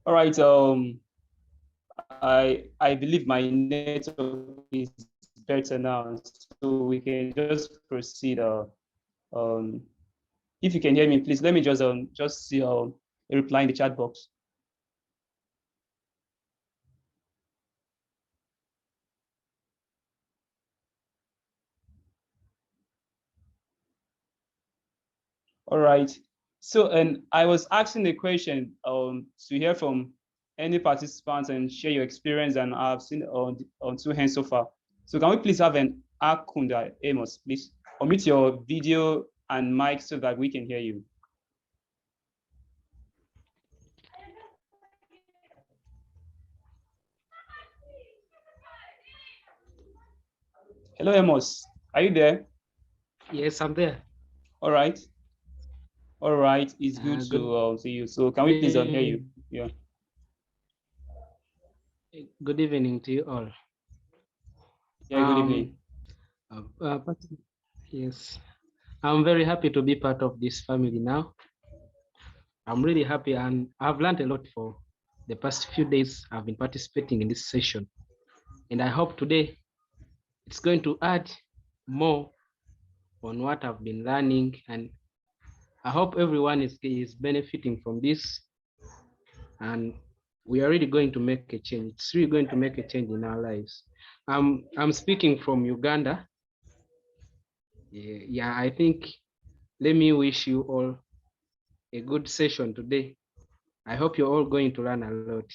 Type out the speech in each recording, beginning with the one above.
All right. I believe my network is better now, so we can just proceed. If you can hear me, please let me just see a reply in the chat box. All right. So, and I was asking the question to hear from any participants and share your experience, and I've seen on two hands so far. So can we please have an Akunda Amos, please? Omit your video and mic so that we can hear you. Hello, Amos. Are you there? Yes, I'm there. All right. All right. It's good to see you. So can we please hear you? Yeah. Good evening to you all. Yeah, good evening. Yes, I'm very happy to be part of this family now. I'm really happy, and I've learned a lot for the past few days I've been participating in this session. And I hope today it's going to add more on what I've been learning, and I hope everyone is benefiting from this, and we are really going to make a change. It's really going to make a change in our lives. I'm speaking from Uganda. Yeah, I think, let me wish you all a good session today. I hope you're all going to learn a lot.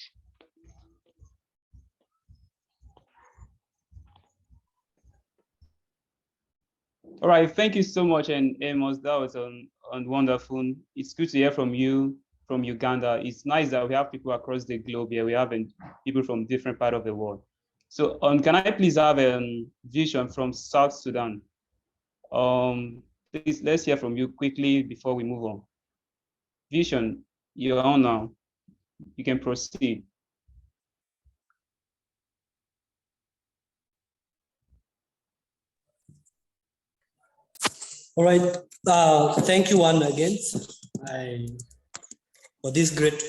All right, thank you so much, and Amos, that was wonderful. It's good to hear from you from Uganda. It's nice that we have people across the globe here. We have people from different parts of the world. So, can I please have a Vision from South Sudan? Please, let's hear from you quickly before we move on. Vision, you're on now. You can proceed. All right. Thank you once again for this great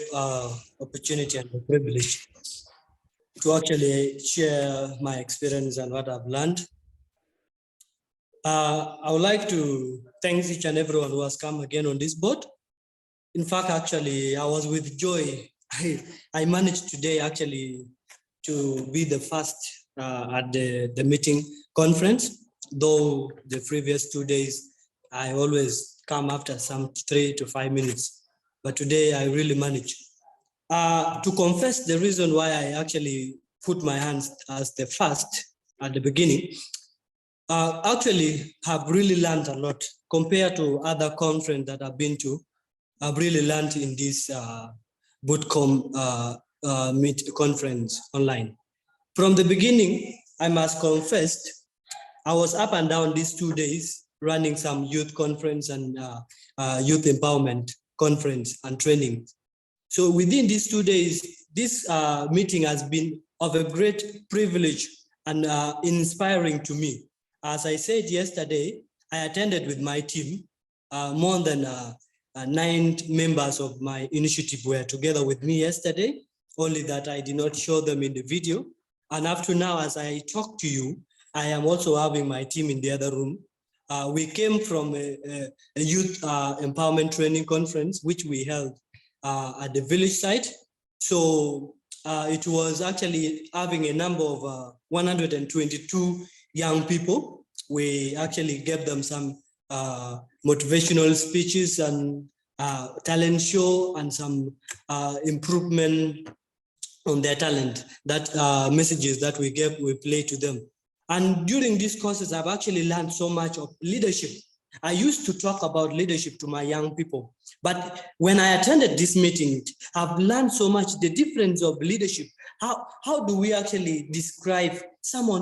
opportunity and privilege to actually share my experience and what I've learned. I would like to thank each and everyone who has come again on this board. In fact, actually, I was with joy. I managed today actually to be the first at the meeting conference, though the previous 2 days, I always come after some 3 to 5 minutes. But today I really managed. To confess, the reason why I actually put my hands as the first at the beginning, actually have really learned a lot compared to other conferences that I've been to. I've really learned in this Bootcamp meet conference online. From the beginning, I must confess, I was up and down these 2 days running some youth conference and youth empowerment conference and training. So within these 2 days, this meeting has been of a great privilege and inspiring to me. As I said yesterday, I attended with my team. More than 9 members of my initiative were together with me yesterday, only that I did not show them in the video. And up to now, as I talk to you, I am also having my team in the other room. We came from a youth empowerment training conference, which we held at the village site. So it was actually having a number of 122 young people. We actually gave them some motivational speeches and talent show and some improvement on their talent, that messages that we play to them. And during these courses, I've actually learned so much of leadership. I used to talk about leadership to my young people, but when I attended this meeting, I've learned so much the difference of leadership. How do we actually describe someone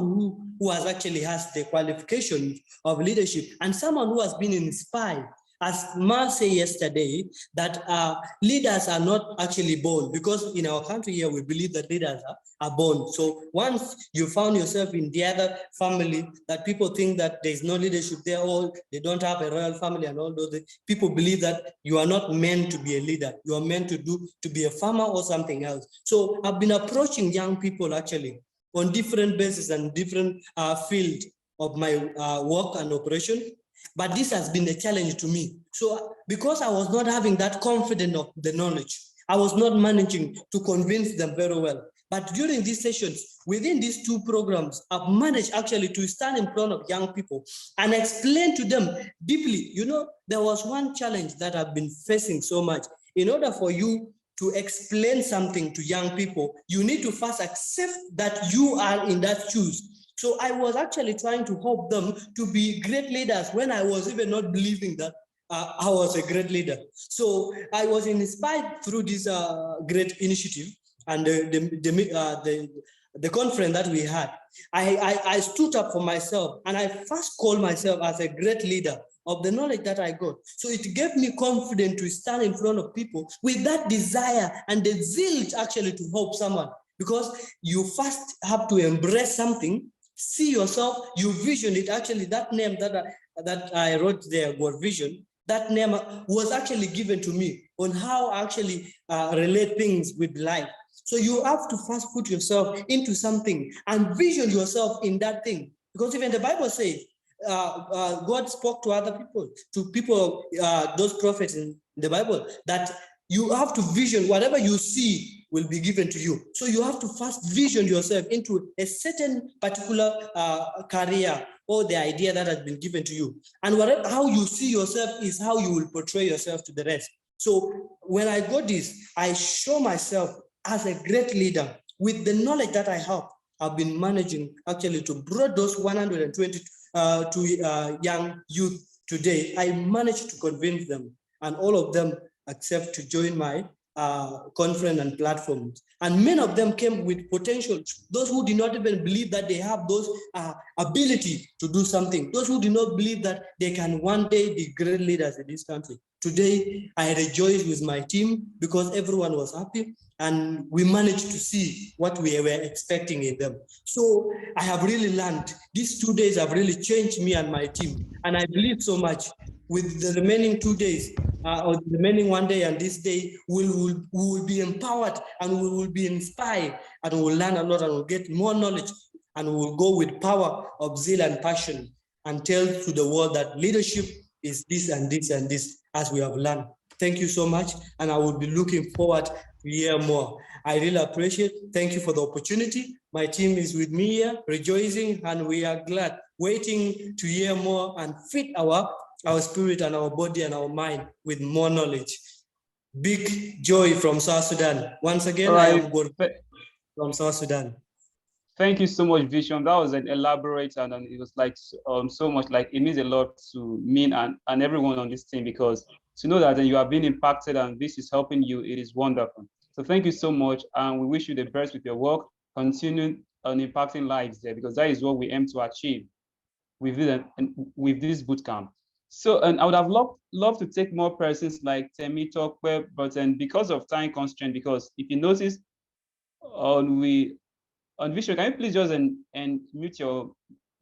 who has actually has the qualification of leadership and someone who has been inspired as Ma said yesterday, that leaders are not actually born, because in our country here, we believe that leaders are born. So once you found yourself in the other family, that people think that there's no leadership there, or they don't have a royal family and all those things, people believe that you are not meant to be a leader. You are meant to be a farmer or something else. So I've been approaching young people actually on different bases and different field of my work and operation. But this has been a challenge to me. So because I was not having that confidence of the knowledge, I was not managing to convince them very well. But during these sessions, within these two programs, I've managed actually to stand in front of young people and explain to them deeply. You know, there was one challenge that I've been facing so much. In order for you to explain something to young people, you need to first accept that you are in that shoes. So I was actually trying to help them to be great leaders when I was even not believing that I was a great leader. So I was inspired through this great initiative and the conference that we had. I stood up for myself, and I first called myself as a great leader of the knowledge that I got. So it gave me confidence to stand in front of people with that desire and the zeal actually to help someone, because you first have to embrace something, see yourself, you vision it. Actually, that name that I wrote there, God Vision, that name was actually given to me on how I actually relate things with life. So you have to first put yourself into something and vision yourself in that thing. Because even the Bible says, God spoke to other people, to people, those prophets in the Bible, that you have to vision whatever you see will be given to you. So you have to first vision yourself into a certain particular career or the idea that has been given to you. And whatever, how you see yourself is how you will portray yourself to the rest. So when I got this, I show myself as a great leader with the knowledge that I have. I've been managing actually to bring those 120 young youth today. I managed to convince them, and all of them accept to join my conference and platforms. And many of them came with potential. Those who did not even believe that they have those ability to do something. Those who did not believe that they can one day be great leaders in this country. Today, I rejoice with my team because everyone was happy and we managed to see what we were expecting in them. So I have really learned. These 2 days have really changed me and my team. And I believe so much with the remaining 2 days, or the remaining 1 day and this day, we will be empowered and we will be inspired and we will learn a lot and we'll get more knowledge and we will go with power of zeal and passion and tell to the world that leadership is this and this and this, as we have learned. Thank you so much. And I will be looking forward to hear more. I really appreciate. Thank you for the opportunity. My team is with me here, rejoicing, and we are glad, waiting to hear more and fit our spirit and our body and our mind with more knowledge. Big joy from South Sudan. Once again, I am good from South Sudan. Thank you so much, Vision. That was an elaborate and it was like so much, like it means a lot to me and everyone on this team, because to know that you are being impacted and this is helping you, it is wonderful. So thank you so much, and we wish you the best with your work. Continue on impacting lives there, because that is what we aim to achieve with this bootcamp. So, and I would have loved to take more persons like Temi Tokwe, but then because of time constraint, because if you notice, on Vision, can you please just and mute your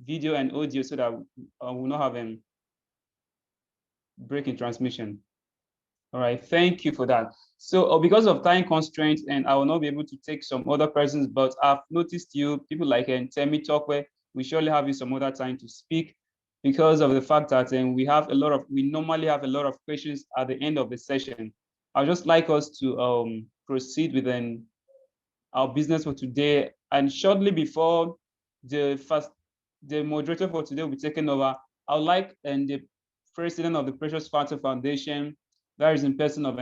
video and audio so that we'll not have a break in transmission. All right, thank you for that. So because of time constraints, and I will not be able to take some other persons, but I've noticed you, people like Temi Tokwe, we surely have you some other time to speak, because of the fact that we normally have a lot of questions at the end of the session. I'd just like us to proceed with our business for today. And shortly before the moderator for today will be taken over, I would like the president of the Precious Factor Foundation, that is in person of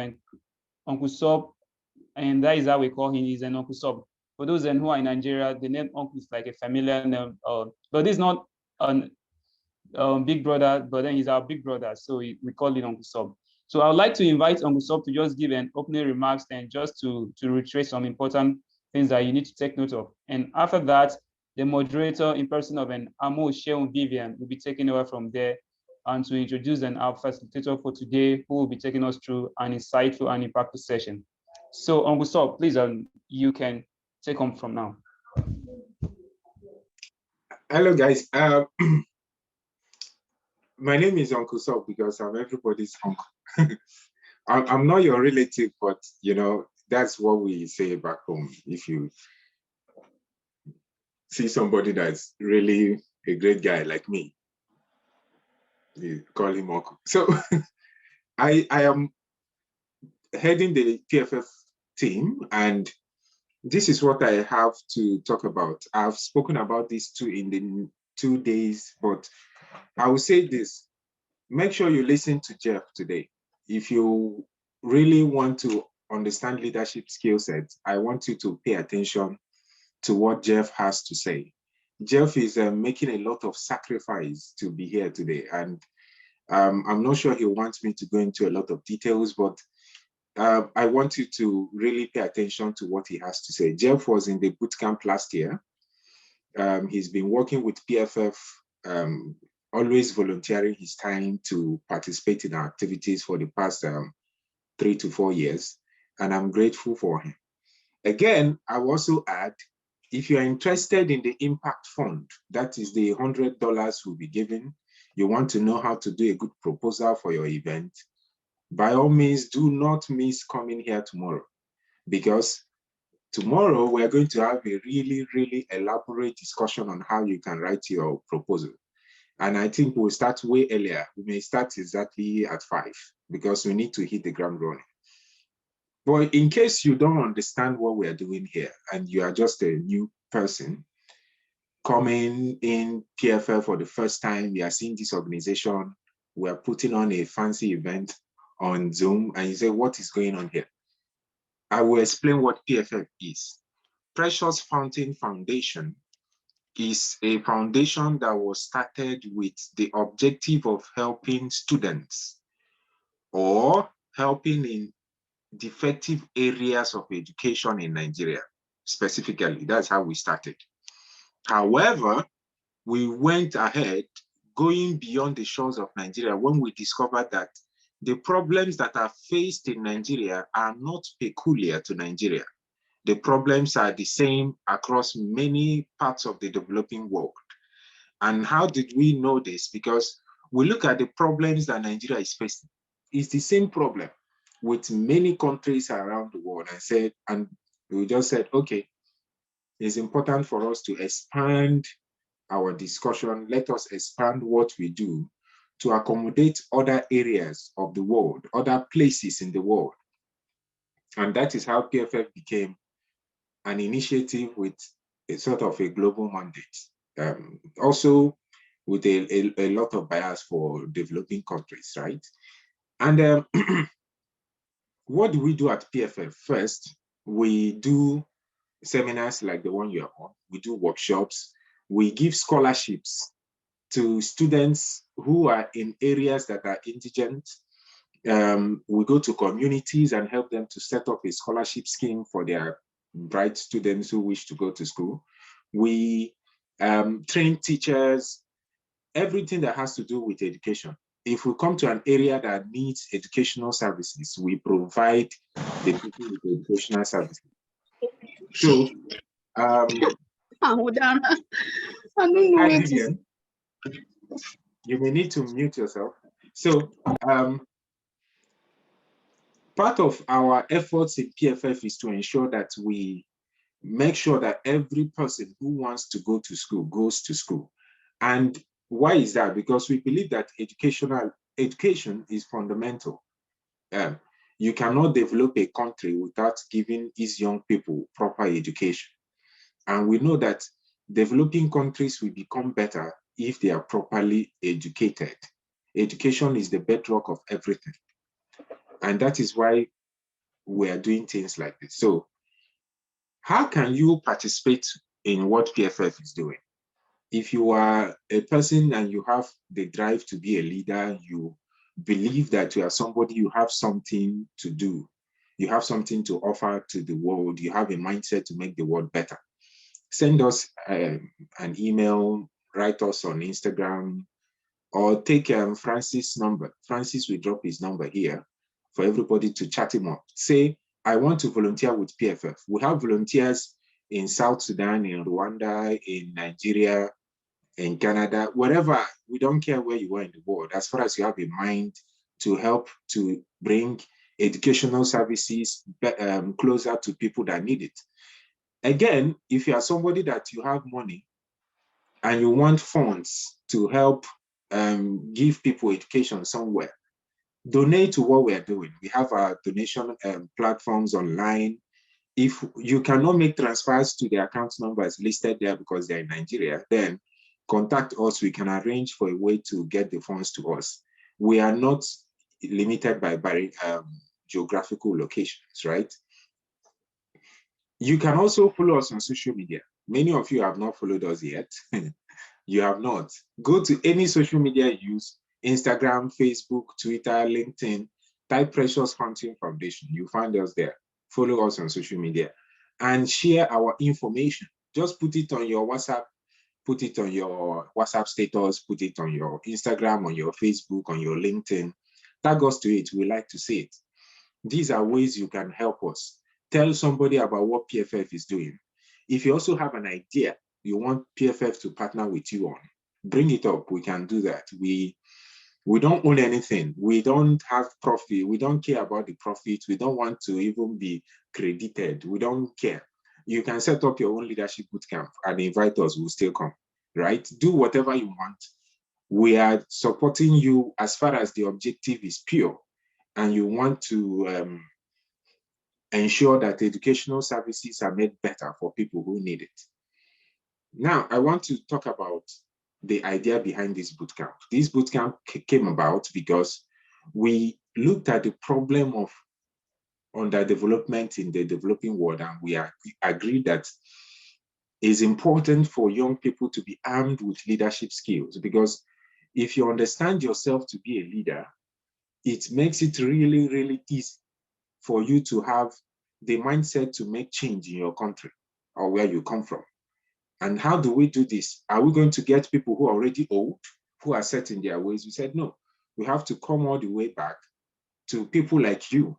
Uncle Sob, and that is how we call him. He's an Uncle Sob. For those who are in Nigeria, the name Uncle is like a familiar name, but this is not a big brother, but then he's our big brother, so we call it Uncle Sob. So I would like to invite Uncle Sob to just give an opening remarks and just to retrace some important things that you need to take note of. And after that, the moderator in person of Amoo, Seun, Vivian will be taking over from there. and to introduce our facilitator for today, who will be taking us through an insightful and impactful session. So, Uncle Saul, please, you can take on from now. Hello, guys. My name is Uncle Saul because I'm everybody's uncle. I'm not your relative, but you know, that's what we say back home. If you see somebody that's really a great guy like me, you call him uncle. So I am heading the PFF team, and this is what I have to talk about. I've spoken about this too in the 2 days, but I will say this. Make sure you listen to Jeff today. If you really want to understand leadership skill sets, I want you to pay attention to what Jeff has to say. Jeff is making a lot of sacrifice to be here today, and I'm not sure he wants me to go into a lot of details, but I want you to really pay attention to what he has to say. Jeff was in the bootcamp last year. He's been working with PFF, always volunteering his time to participate in our activities for the past 3 to 4 years, and I'm grateful for him. Again, I will also add, if you are interested in the impact fund, that is the $100 we'll be giving, you want to know how to do a good proposal for your event, by all means, do not miss coming here tomorrow, because tomorrow we're going to have a really, really elaborate discussion on how you can write your proposal. And I think we'll start way earlier. We may start exactly at 5 because we need to hit the ground running. But in case you don't understand what we're doing here and you are just a new person coming in PFL for the first time, you are seeing this organization, we're putting on a fancy event on Zoom, and you say, what is going on here? I will explain what PFF is. Precious Fountain Foundation is a foundation that was started with the objective of helping students or helping in defective areas of education in Nigeria, specifically. That's how we started. However, we went ahead, going beyond the shores of Nigeria when we discovered that the problems that are faced in Nigeria are not peculiar to Nigeria. The problems are the same across many parts of the developing world. And how did we know this? Because we look at the problems that Nigeria is facing. It's the same problem with many countries around the world. And we just said, okay, it's important for us to expand our discussion. Let us expand what we do to accommodate other areas of the world, other places in the world. And that is how PFF became an initiative with a sort of a global mandate, also with a lot of bias for developing countries, right? And what do we do at PFF? First, we do seminars like the one you are on. We do workshops. We give scholarships to students who are in areas that are indigent. We go to communities and help them to set up a scholarship scheme for their bright students who wish to go to school. We train teachers, everything that has to do with education. If we come to an area that needs educational services, we provide the people with educational services. So, hi, Vivian. You may need to mute yourself. So, part of our efforts in PFF is to ensure that we make sure that every person who wants to go to school goes to school. And why is that? Because we believe that education is fundamental. You cannot develop a country without giving these young people proper education. And we know that developing countries will become better if they are properly educated. Education is the bedrock of everything. And that is why we are doing things like this. So how can you participate in what PFF is doing? If you are a person and you have the drive to be a leader, you believe that you are somebody, you have something to do, you have something to offer to the world, you have a mindset to make the world better, send us an email, write us on Instagram, Or take Francis' number. Francis will drop his number here for everybody to chat him up. Say, I want to volunteer with PFF. We have volunteers in South Sudan, in Rwanda, in Nigeria, in Canada, wherever. We don't care where you are in the world, as far as you have a mind to help to bring educational services closer to people that need it. Again, if you are somebody that you have money and you want funds to help give people education somewhere, donate to what we are doing. We have our donation platforms online. If you cannot make transfers to the account numbers listed there because they're in Nigeria, then contact us. We can arrange for a way to get the funds to us. We are not limited by geographical locations, right? You can also follow us on social media. Many of you have not followed us yet. You have not. Go to any social media you use, Instagram, Facebook, Twitter, LinkedIn, type Precious Hunting Foundation. You find us there. Follow us on social media and share our information. Just put it on your WhatsApp, put it on your WhatsApp status, put it on your Instagram, on your Facebook, on your LinkedIn. Tag us to it. We like to see it. These are ways you can help us. Tell somebody about what PFF is doing. If you also have an idea you want PFF to partner with you on, bring it up. We can do that. We don't own anything. We don't have profit. We don't care about the profit. We don't want to even be credited. We don't care. You can set up your own leadership bootcamp and invite us. We'll still come, right? Do whatever you want. We are supporting you as far as the objective is pure and you want to ensure that educational services are made better for people who need it. Now, I want to talk about the idea behind this bootcamp. This bootcamp came about because we looked at the problem of underdevelopment in the developing world, and we agreed that it's important for young people to be armed with leadership skills, because if you understand yourself to be a leader, it makes it really, really easy for you to have the mindset to make change in your country or where you come from. And how do we do this? Are we going to get people who are already old, who are set in their ways? We said, no, we have to come all the way back to people like you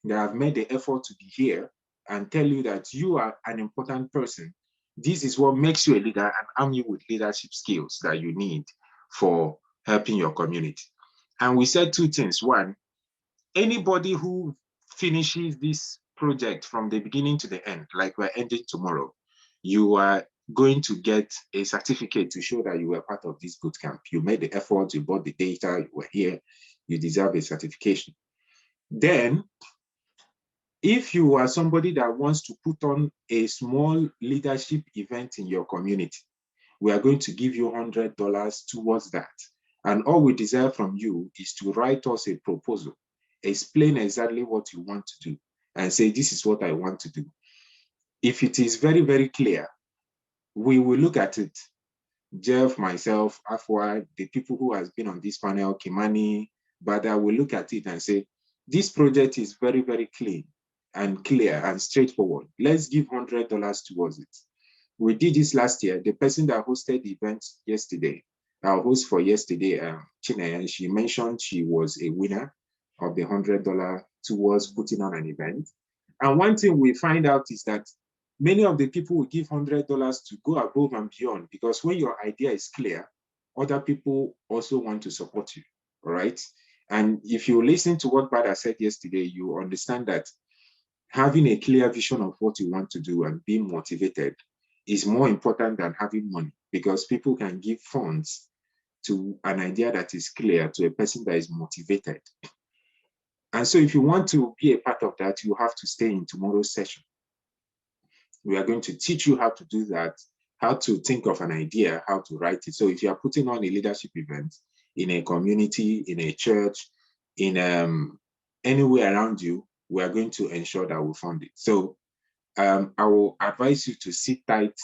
that have made the effort to be here and tell you that you are an important person. This is what makes you a leader, and arm you with leadership skills that you need for helping your community. And we said two things. One, anybody who finishes this project from the beginning to the end, like we're ending tomorrow, you are going to get a certificate to show that you were part of this bootcamp. You made the effort, you bought the data, you were here, you deserve a certification. Then, if you are somebody that wants to put on a small leadership event in your community, we are going to give you $100 towards that. And all we desire from you is to write us a proposal, explain exactly what you want to do, and say, this is what I want to do. If it is very, very clear, we will look at it. Jeff, myself, Afua, the people who has been on this panel, Kimani, Bada, will look at it and say, this project is very, very clean and clear and straightforward. Let's give $100 towards it. We did this last year. The person that hosted the event yesterday, our host for yesterday, Chinaya, she mentioned she was a winner of the $100 towards putting on an event. And one thing we find out is that many of the people will give $100 to go above and beyond, because when your idea is clear, other people also want to support you, all right? And if you listen to what Bada said yesterday, you understand that having a clear vision of what you want to do and being motivated is more important than having money, because people can give funds to an idea that is clear to a person that is motivated. And so if you want to be a part of that, you have to stay in tomorrow's session. We are going to teach you how to do that, how to think of an idea, how to write it. So if you are putting on a leadership event in a community, in a church, in anywhere around you, we are going to ensure that we fund it. So I will advise you to sit tight,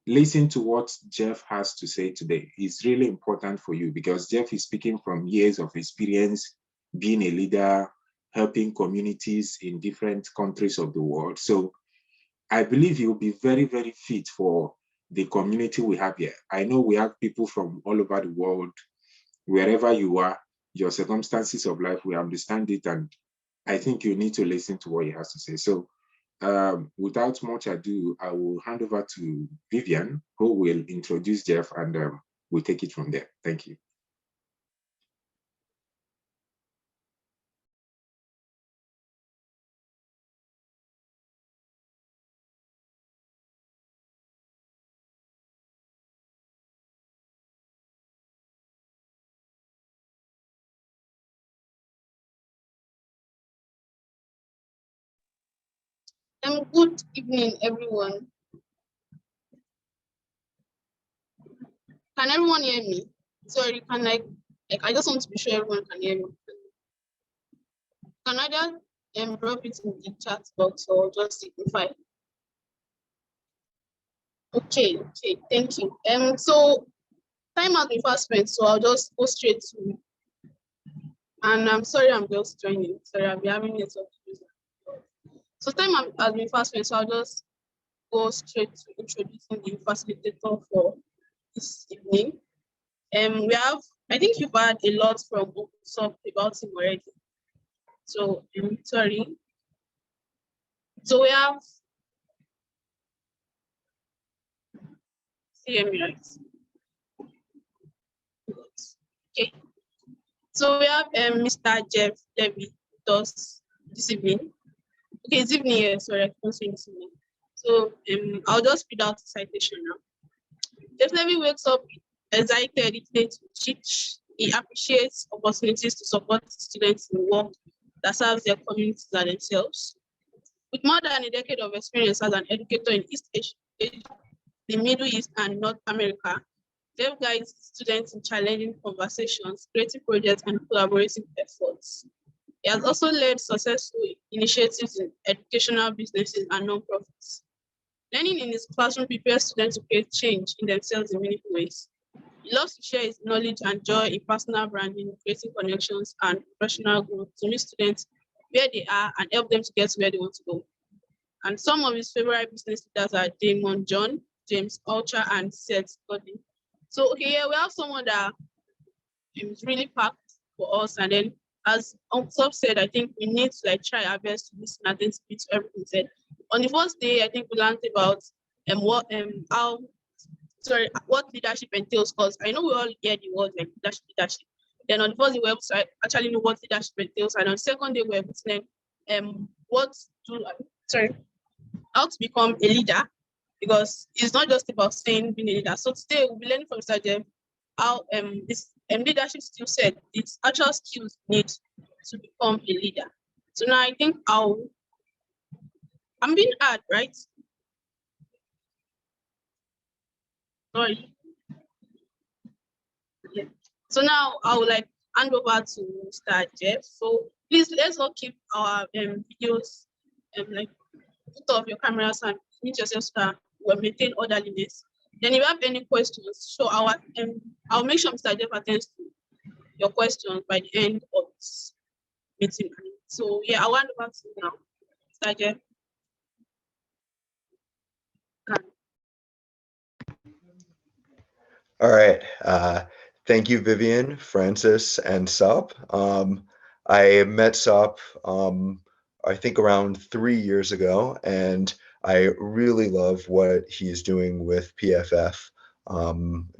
listen to what Jeff has to say today. It's really important for you, because Jeff is speaking from years of experience, being a leader, helping communities in different countries of the world. So I believe you'll be very, very fit for the community we have here. I know we have people from all over the world wherever you are, your circumstances of life, we understand it, and I think you need to listen to what he has to say. So without much ado, I will hand over to Vivian, who will introduce Jeff, and we'll take it from there. Thank you. Good evening, everyone. Can everyone hear me? Sorry, can I just want to be sure everyone can hear me. Can I just drop it in the chat box or just signify? Okay, thank you. So time has been fast spent, so I'll just go straight to. And I'm sorry, I'm just joining. Sorry, I'll be having network issues. So time has been fast spent, so I'll just go straight to introducing the facilitator for this evening. We have, I think you've heard a lot from Bootcamp about him already. So sorry. So we have CM, right? Okay. So we have Mr. Jeff Levy with us this evening. Okay, it's evening here, sorry, I can't say this evening. So I'll just read out the citation now. Jeff Levy wakes up excited each day to teach. He appreciates opportunities to support students in work that serves their communities and themselves. With more than a decade of experience as an educator in East Asia, the Middle East, and North America, Jeff guides students in challenging conversations, creative projects, and collaborative efforts. He has also led successful initiatives in educational businesses and nonprofits. Learning in his classroom prepares students to create change in themselves in meaningful ways. He loves to share his knowledge and joy in personal branding, creating connections, and professional growth to meet students where they are and help them to get to where they want to go. And some of his favorite business leaders are Damon John, James Ultra, and Seth Godin. So, okay, yeah, we have someone that is really packed for us. And then, as Top said, I think we need to try our best to listen attentively to everything said. On the first day, I think we learned about what leadership entails, because I know we all hear the word like leadership. Then on the first day, we have to actually know what leadership entails, and on the second day, we have to learn how to become a leader, because it's not just about saying being a leader. So today we'll be learning from Mr. Jeff how this leadership skill set, it's actual skills need to become a leader. So now I think I'm being hard, right? Sorry. Yeah. So now I would hand over to Mr. Jeff. So please let's all keep our videos put off your cameras and mute yourself so that we'll maintain orderliness. Then if you have any questions, so I'll make sure Mr. Jeff attends to your questions by the end of this meeting. So yeah, I'll hand over to you now, Mr. Jeff. All right. Thank you, Vivian, Francis, and Sup. I met Sup, I think around 3 years ago, and I really love what he's doing with PFF.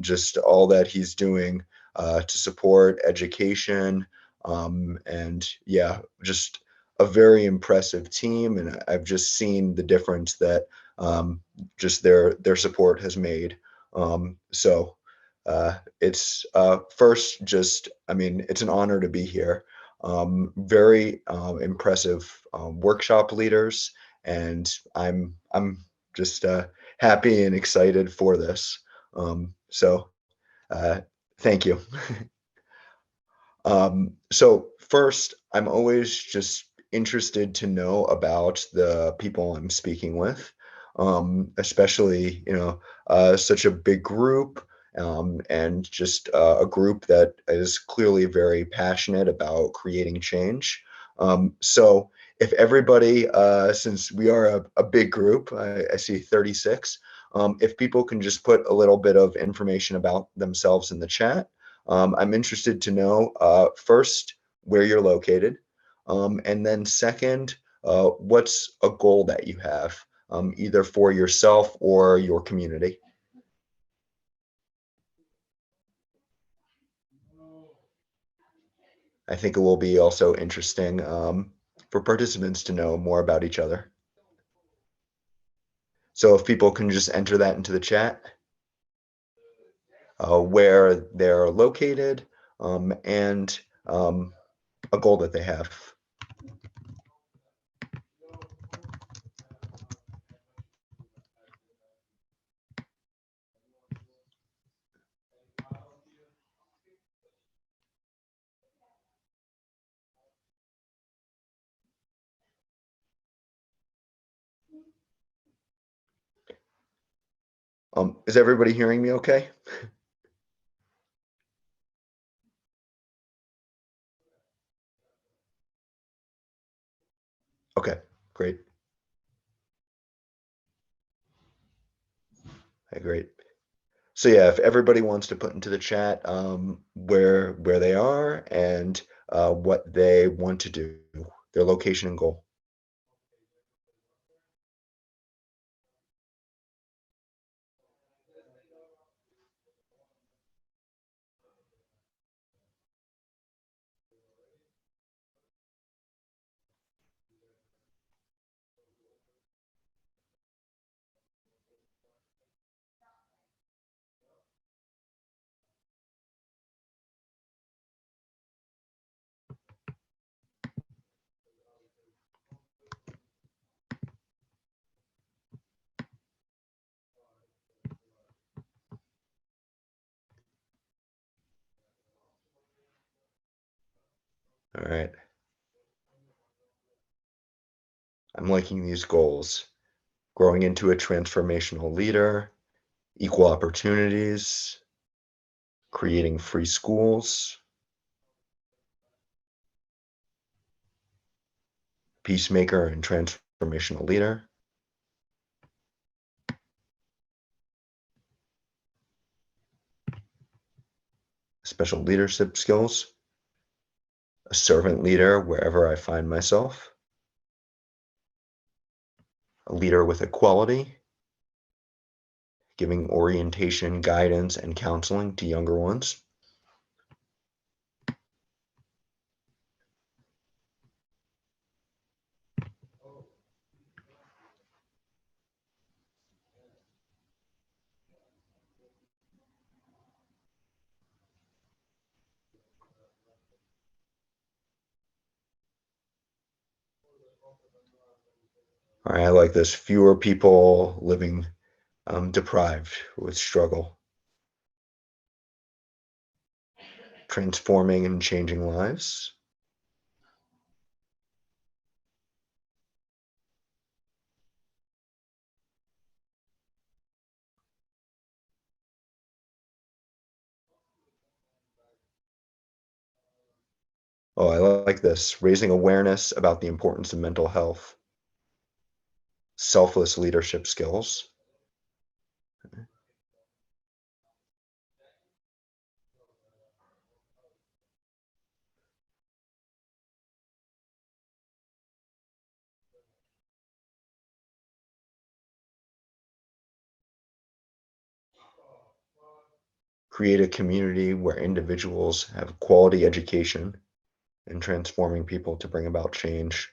Just all that he's doing to support education, and yeah, just a very impressive team. And I've just seen the difference that just their support has made. So it's first just, I mean, it's an honor to be here. Very impressive workshop leaders, and I'm just happy and excited for this. So thank you. So first, I'm always just interested to know about the people I'm speaking with, especially, such a big group, and just a group that is clearly very passionate about creating change. So if everybody, since we are a big group, I see 36, if people can just put a little bit of information about themselves in the chat, I'm interested to know, first, where you're located, and then second, what's a goal that you have, either for yourself or your community? I think it will be also interesting for participants to know more about each other. So if people can just enter that into the chat, where they're located, and a goal that they have. Is everybody hearing me okay? Okay, great. Okay, great. So yeah, if everybody wants to put into the chat where they are and what they want to do, their location and goal. All right. I'm liking these goals. Growing into a transformational leader, equal opportunities, creating free schools, peacemaker and transformational leader, special leadership skills, a servant leader wherever I find myself, a leader with equality, giving orientation, guidance, and counseling to younger ones, all right, I like this, fewer people living deprived with struggle, transforming and changing lives, oh, I like this, raising awareness about the importance of mental health, selfless leadership skills, create a community where individuals have quality education and transforming people to bring about change.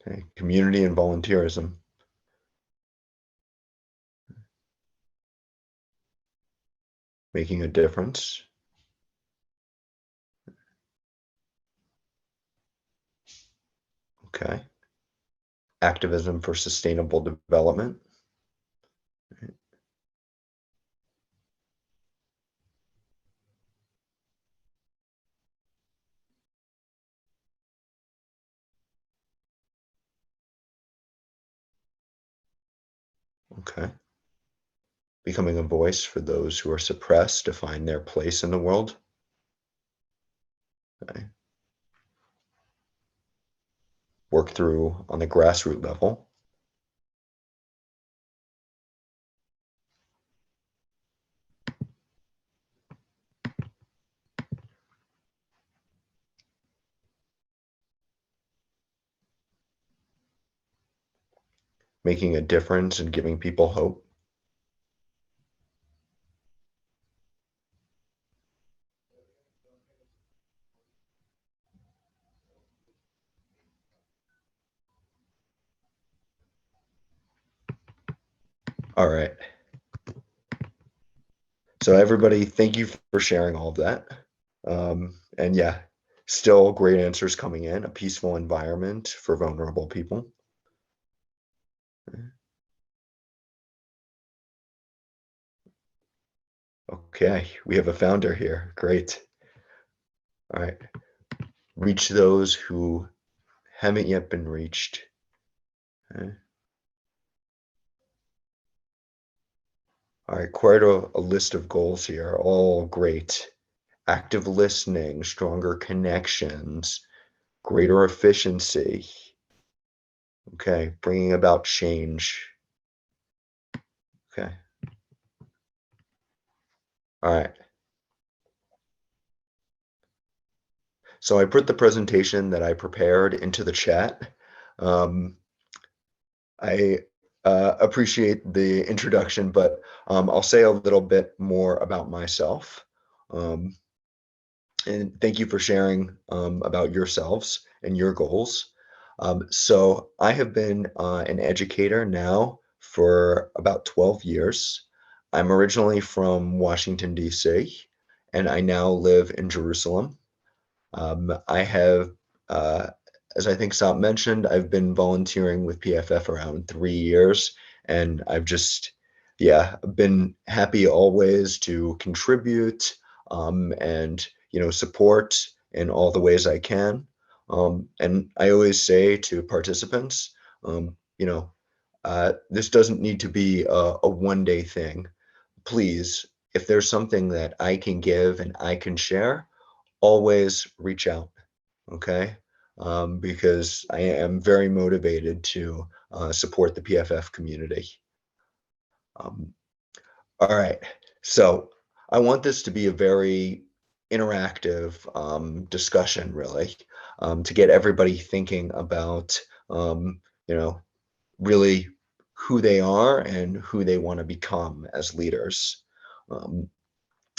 Okay. Community and volunteerism. Making a difference. Okay. Activism for sustainable development. Okay. Becoming a voice for those who are suppressed to find their place in the world. Okay. Work through on the grassroots level. Making a difference and giving people hope. All right. So everybody, thank you for sharing all of that. And yeah, still great answers coming in. A peaceful environment for vulnerable people. Okay, we have a founder here. Great. All right. Reach those who haven't yet been reached. Okay. All right, quite a list of goals here, all great. Active listening, stronger connections, greater efficiency. Okay, bringing about change. Okay. All right. So I put the presentation that I prepared into the chat. I appreciate the introduction, but I'll say a little bit more about myself. And thank you for sharing about yourselves and your goals. So I have been an educator now for about 12 years. I'm originally from Washington, D.C., and I now live in Jerusalem. I have, as I think Sop mentioned, I've been volunteering with PFF around 3 years, and I've just, yeah, been happy always to contribute and, support in all the ways I can. And I always say to participants, this doesn't need to be a one-day thing. Please, if there's something that I can give and I can share, always reach out, okay? Because I am very motivated to support the PFF community. All right, so I want this to be a very interactive discussion, really, to get everybody thinking about, really who they are and who they want to become as leaders. Um,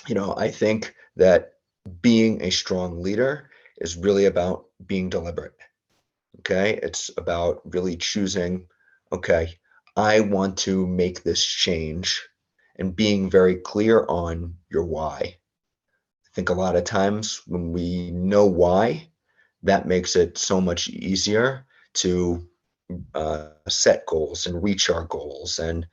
I think that being a strong leader is really about being deliberate. Okay. It's about really choosing, okay, I want to make this change and being very clear on your why. I think a lot of times when we know why, that makes it so much easier to set goals and reach our goals and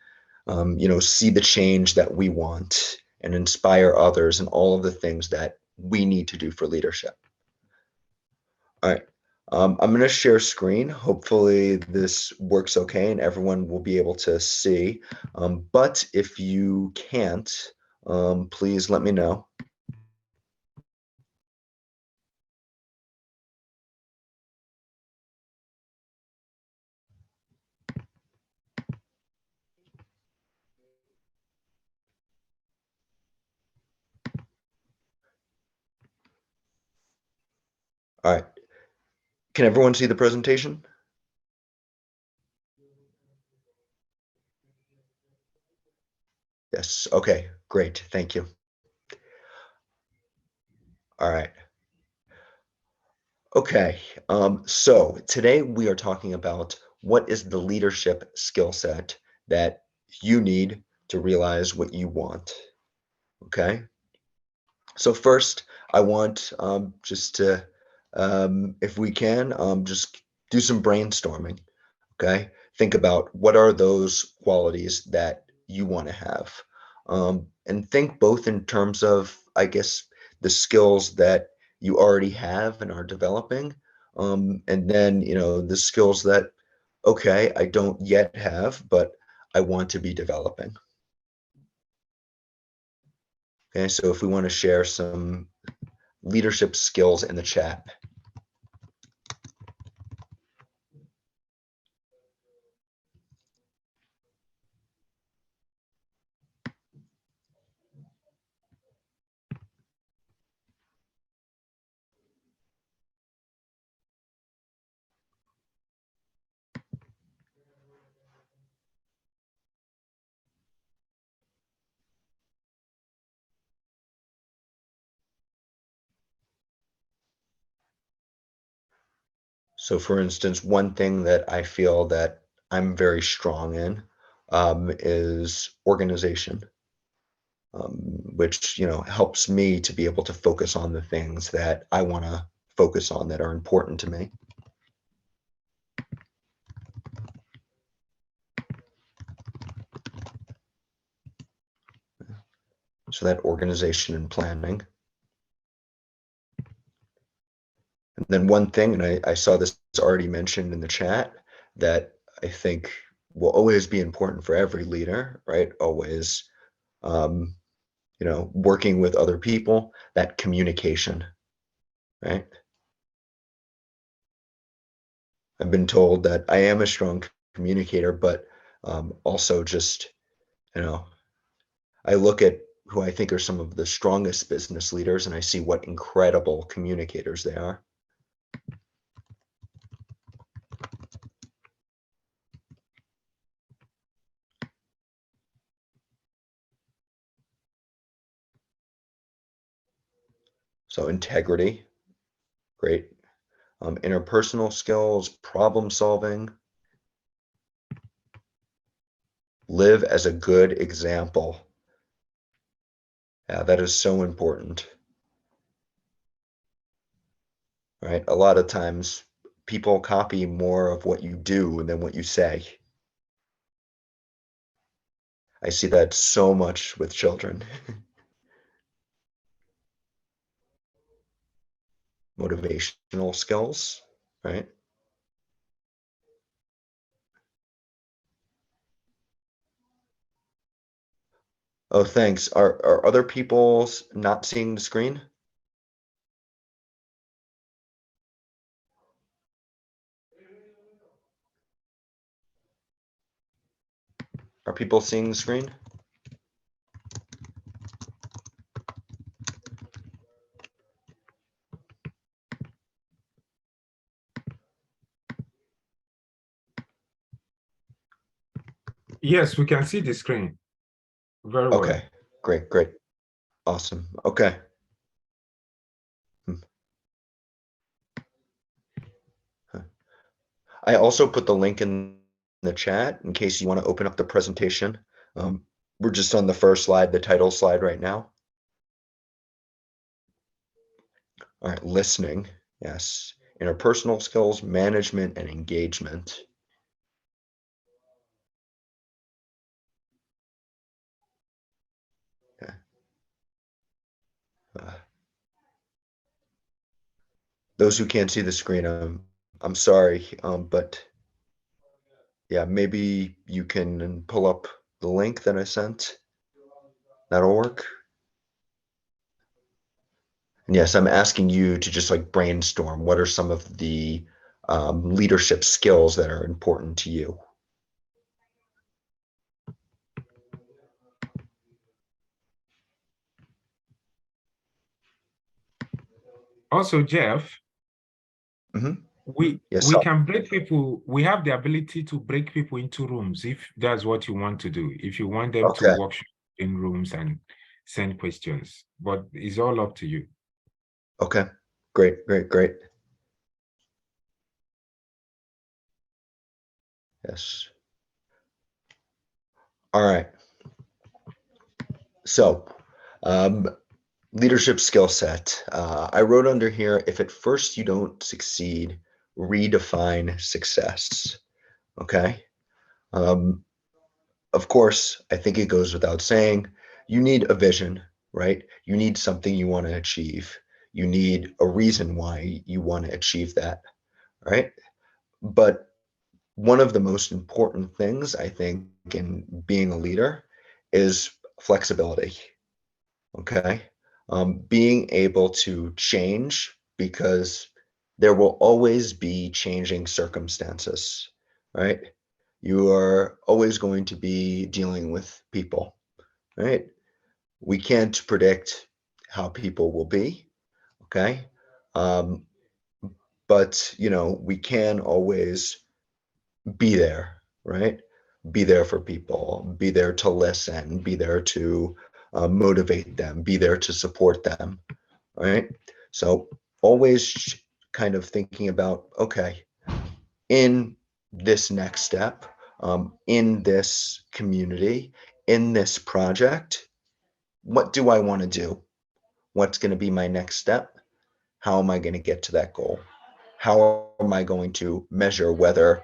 see the change that we want and inspire others and all of the things that we need to do for leadership. All right, I'm going to share screen. Hopefully this works okay and everyone will be able to see. But if you can't, please let me know. All right, can everyone see the presentation? Yes, okay, great, thank you. All right. Okay, so today we are talking about what is the leadership skill set that you need to realize what you want. Okay, so first I want just to, if we can, just do some brainstorming. Okay, think about what are those qualities that you want to have, and think both in terms of, I guess, the skills that you already have and are developing, and then the skills that, okay, I don't yet have, but I want to be developing. Okay, so if we want to share some leadership skills in the chat. So for instance, one thing that I feel that I'm very strong in is organization, which, you know, helps me to be able to focus on the things that I want to focus on that are important to me. So that organization and planning. And then one thing, and I saw this already mentioned in the chat, that I think will always be important for every leader, right? Always, you know, working with other people, that communication, right? I've been told that I am a strong communicator, but also just, you know, I look at who I think are some of the strongest business leaders and I see what incredible communicators they are. So integrity, great. Interpersonal skills, problem solving. Live as a good example. Yeah, that is so important. Right? A lot of times people copy more of what you do than what you say. I see that so much with children. Motivational skills, right? Oh, thanks. Are other people not seeing the screen? Are people seeing the screen? Yes, we can see the screen very well. Okay, great, great. Awesome. Okay. I also put the link in the chat in case you want to open up the presentation. We're just on the first slide, the title slide right now. All right, listening, yes. Interpersonal skills, management, and engagement. Okay. Those who can't see the screen, I'm sorry, but yeah, maybe you can pull up the link that I sent. That'll work. And yes, I'm asking you to just like brainstorm. What are some of the leadership skills that are important to you? Also, Jeff, Yes, we can break people. We have the ability to break people into rooms if that's what you want to do. If you want them to okay. workshop in rooms and send questions, but it's all up to you. Okay, great, great, great. Yes. All right. So, leadership skill set. I wrote under here, if at first you don't succeed, redefine success. Okay. Of course, I think it goes without saying, you need a vision, right? You need something you want to achieve. You need a reason why you want to achieve that, right? But one of the most important things I think in being a leader is flexibility. Okay. Being able to change, because there will always be changing circumstances, right? You are always going to be dealing with people, right? We can't predict how people will be, okay? Um, but we can always be there, right? Be there for people, be there to listen, be there to motivate them, be there to support them, right? So always kind of thinking about, okay, in this next step, in this community, in this project, what do I want to do? What's going to be my next step? How am I going to get to that goal? How am I going to measure whether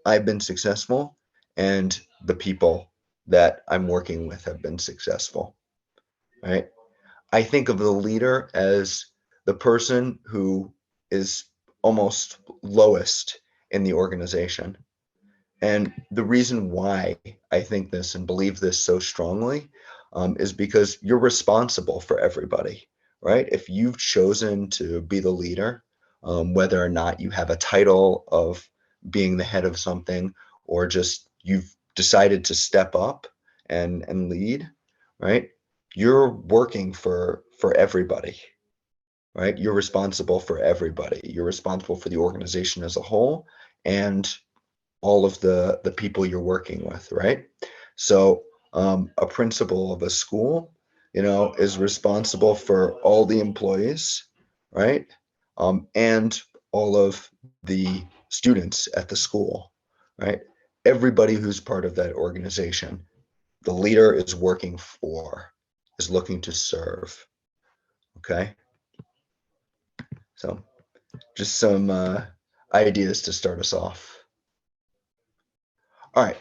I've been successful and the people that I'm working with have been successful, right? I think of the leader as the person who is almost lowest in the organization. And the reason why I think this and believe this so strongly is because you're responsible for everybody, right? If you've chosen to be the leader, whether or not you have a title of being the head of something, or just you've decided to step up and lead, right? You're working for everybody, right? You're responsible for everybody. You're responsible for the organization as a whole and all of the people you're working with, right? So a principal of a school, is responsible for all the employees, right? And all of the students at the school, right? Everybody who's part of that organization, the leader is working for, is looking to serve, okay? So just some ideas to start us off. All right.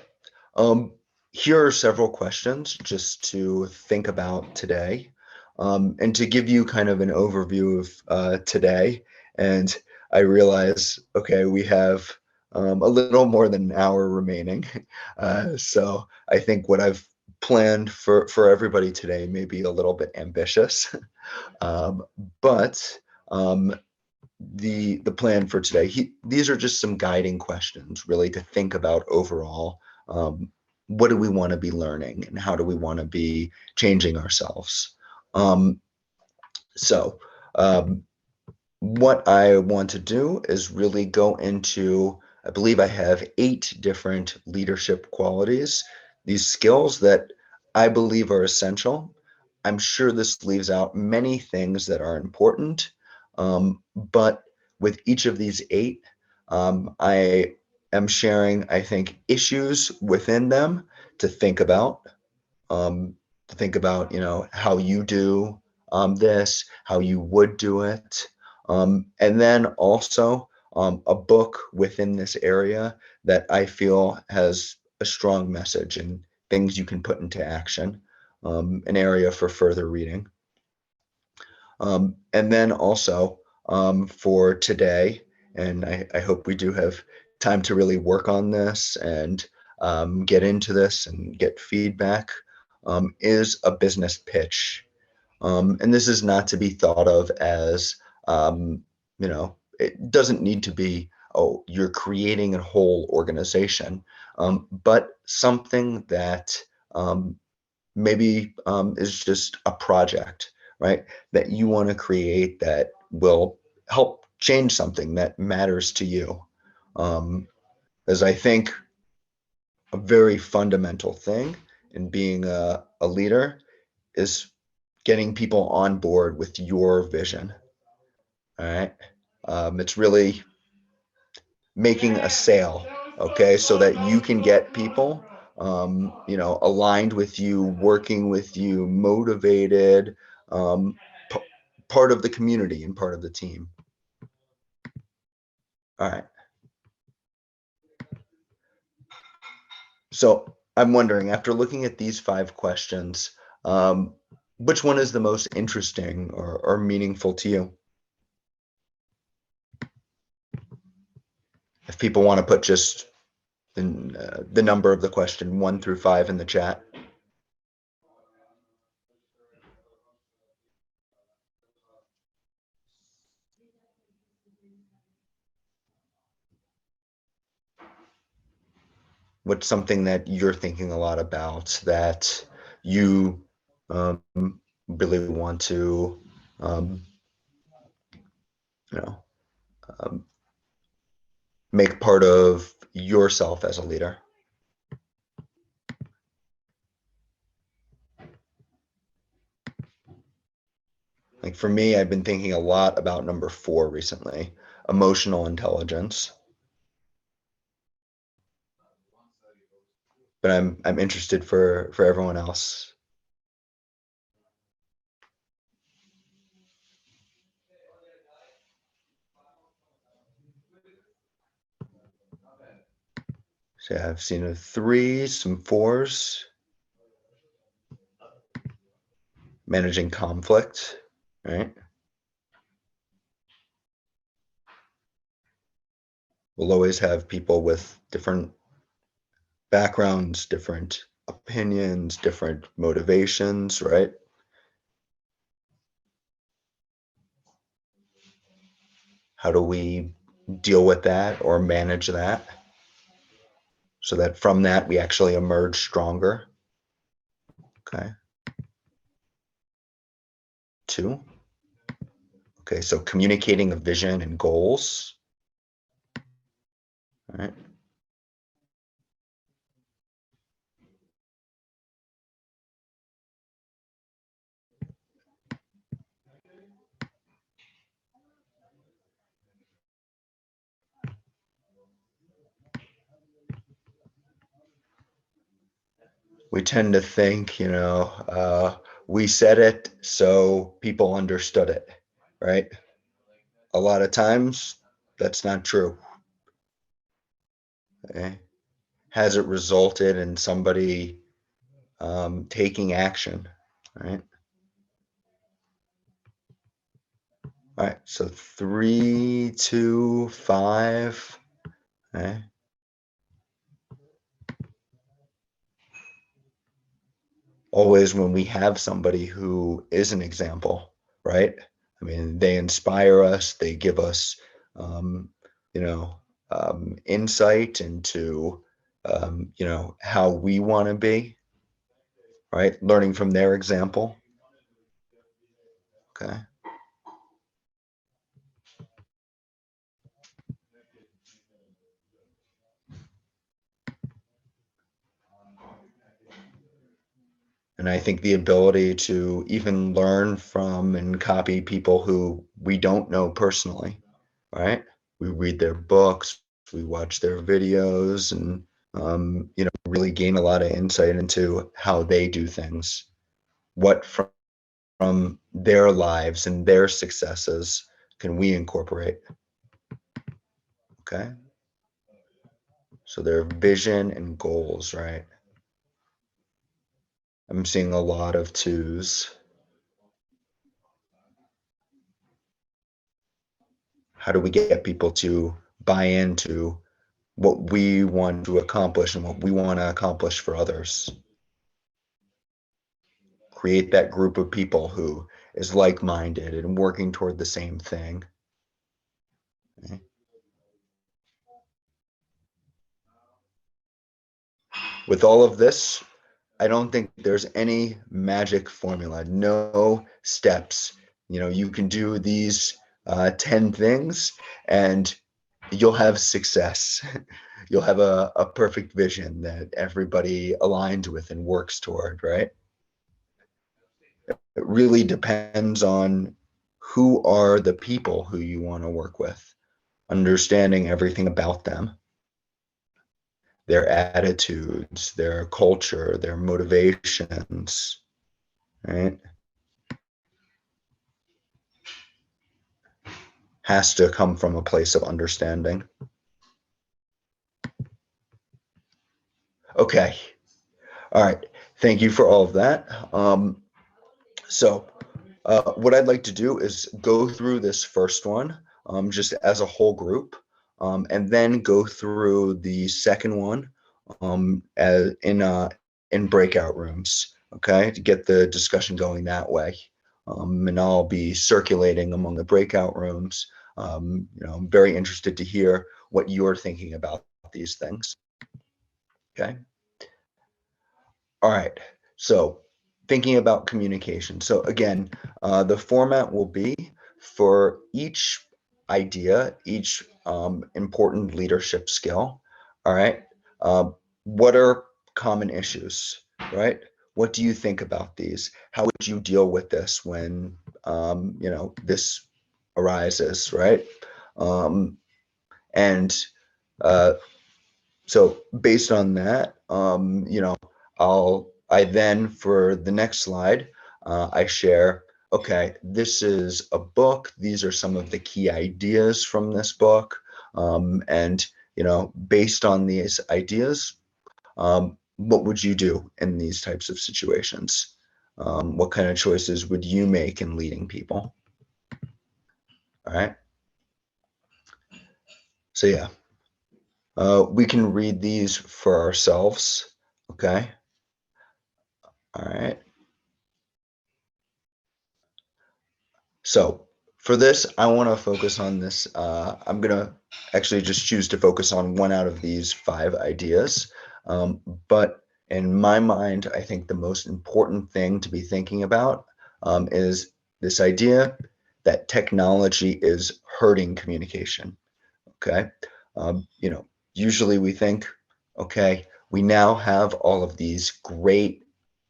Here are several questions just to think about today, and to give you kind of an overview of today. And I realize, okay, we have a little more than an hour remaining. So I think what I've planned for everybody today may be a little bit ambitious, um, but the plan for today, these are just some guiding questions really to think about overall. What do we want to be learning and how do we want to be changing ourselves? So what I want to do is really go into, I believe I have 8 different leadership qualities, these skills that I believe are essential. I'm sure this leaves out many things that are important, but with each of these 8, I am sharing, I think, issues within them to think about, how you do this, how you would do it. And then also a book within this area that I feel has a strong message and things you can put into action, an area for further reading. And then also for today, and I hope we do have time to really work on this and get into this and get feedback, is a business pitch. And this is not to be thought of as, it doesn't need to be, oh, you're creating a whole organization, but something that maybe is just a project, right? That you want to create that will help change something that matters to you. As I think a very fundamental thing in being a leader is getting people on board with your vision. All right. It's really making a sale, okay, so that you can get people, aligned with you, working with you, motivated, p- part of the community and part of the team. All right. So I'm wondering, after looking at these 5 questions, which one is the most interesting or meaningful to you? If people want to put just the number of the question, 1 through 5 in the chat. What's something that you're thinking a lot about that you really want to, make part of yourself as a leader? Like for me, I've been thinking a lot about number 4 recently, emotional intelligence. But I'm interested for everyone else. So I've seen a 3, some 4s. Managing conflict, right? We'll always have people with different backgrounds, different opinions, different motivations, right? How do we deal with that or manage that so that from that we actually emerge stronger? Okay. 2. Okay, so communicating a vision and goals. All right. We tend to think, we said it, so people understood it, right? A lot of times, that's not true. Okay? Has it resulted in somebody taking action, right? All right, so 3, 2, 5, okay? Always when we have somebody who is an example, right? I mean, they inspire us, they give us, insight into, how we want to be, right? Learning from their example, okay? And I think the ability to even learn from and copy people who we don't know personally, right? We read their books, we watch their videos, and really gain a lot of insight into how they do things. What from their lives and their successes can we incorporate? Okay. So their vision and goals, right? I'm seeing a lot of 2s. How do we get people to buy into what we want to accomplish and what we want to accomplish for others? Create that group of people who is like-minded and working toward the same thing. Okay. With all of this, I don't think there's any magic formula, no steps. You can do these 10 things and you'll have success. You'll have a perfect vision that everybody aligns with and works toward, right? It really depends on who are the people who you want to work with, understanding everything about them, their attitudes, their culture, their motivations, right? Has to come from a place of understanding. Okay. All right. Thank you for all of that. So what I'd like to do is go through this first one just as a whole group. and then go through the second one in breakout rooms, okay, to get the discussion going that way. And I'll be circulating among the breakout rooms. I'm very interested to hear what you're thinking about these things. Okay. All right. So thinking about communication. So again, the format will be for each idea, each important leadership skill. All right. What are common issues, right? What do you think about these? How would you deal with this when, this arises, right? And so based on that, I then, for the next slide, I share, okay, this is a book. These are some of the key ideas from this book. And, based on these ideas, what would you do in these types of situations? What kind of choices would you make in leading people? All right. So yeah, we can read these for ourselves. Okay. All right. So for this, I want to focus on this. I'm going to actually just choose to focus on one out of these 5 ideas. But in my mind, I think the most important thing to be thinking about is this idea that technology is hurting communication. Okay. Usually we think, okay, we now have all of these great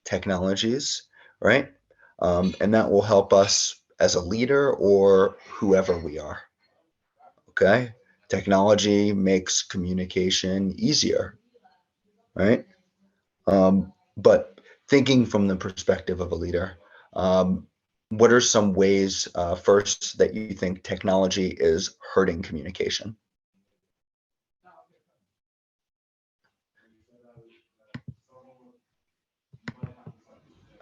technologies, right? And that will help us as a leader or whoever we are. Okay. Technology makes communication easier, right? But thinking from the perspective of a leader, what are some ways first that you think technology is hurting communication?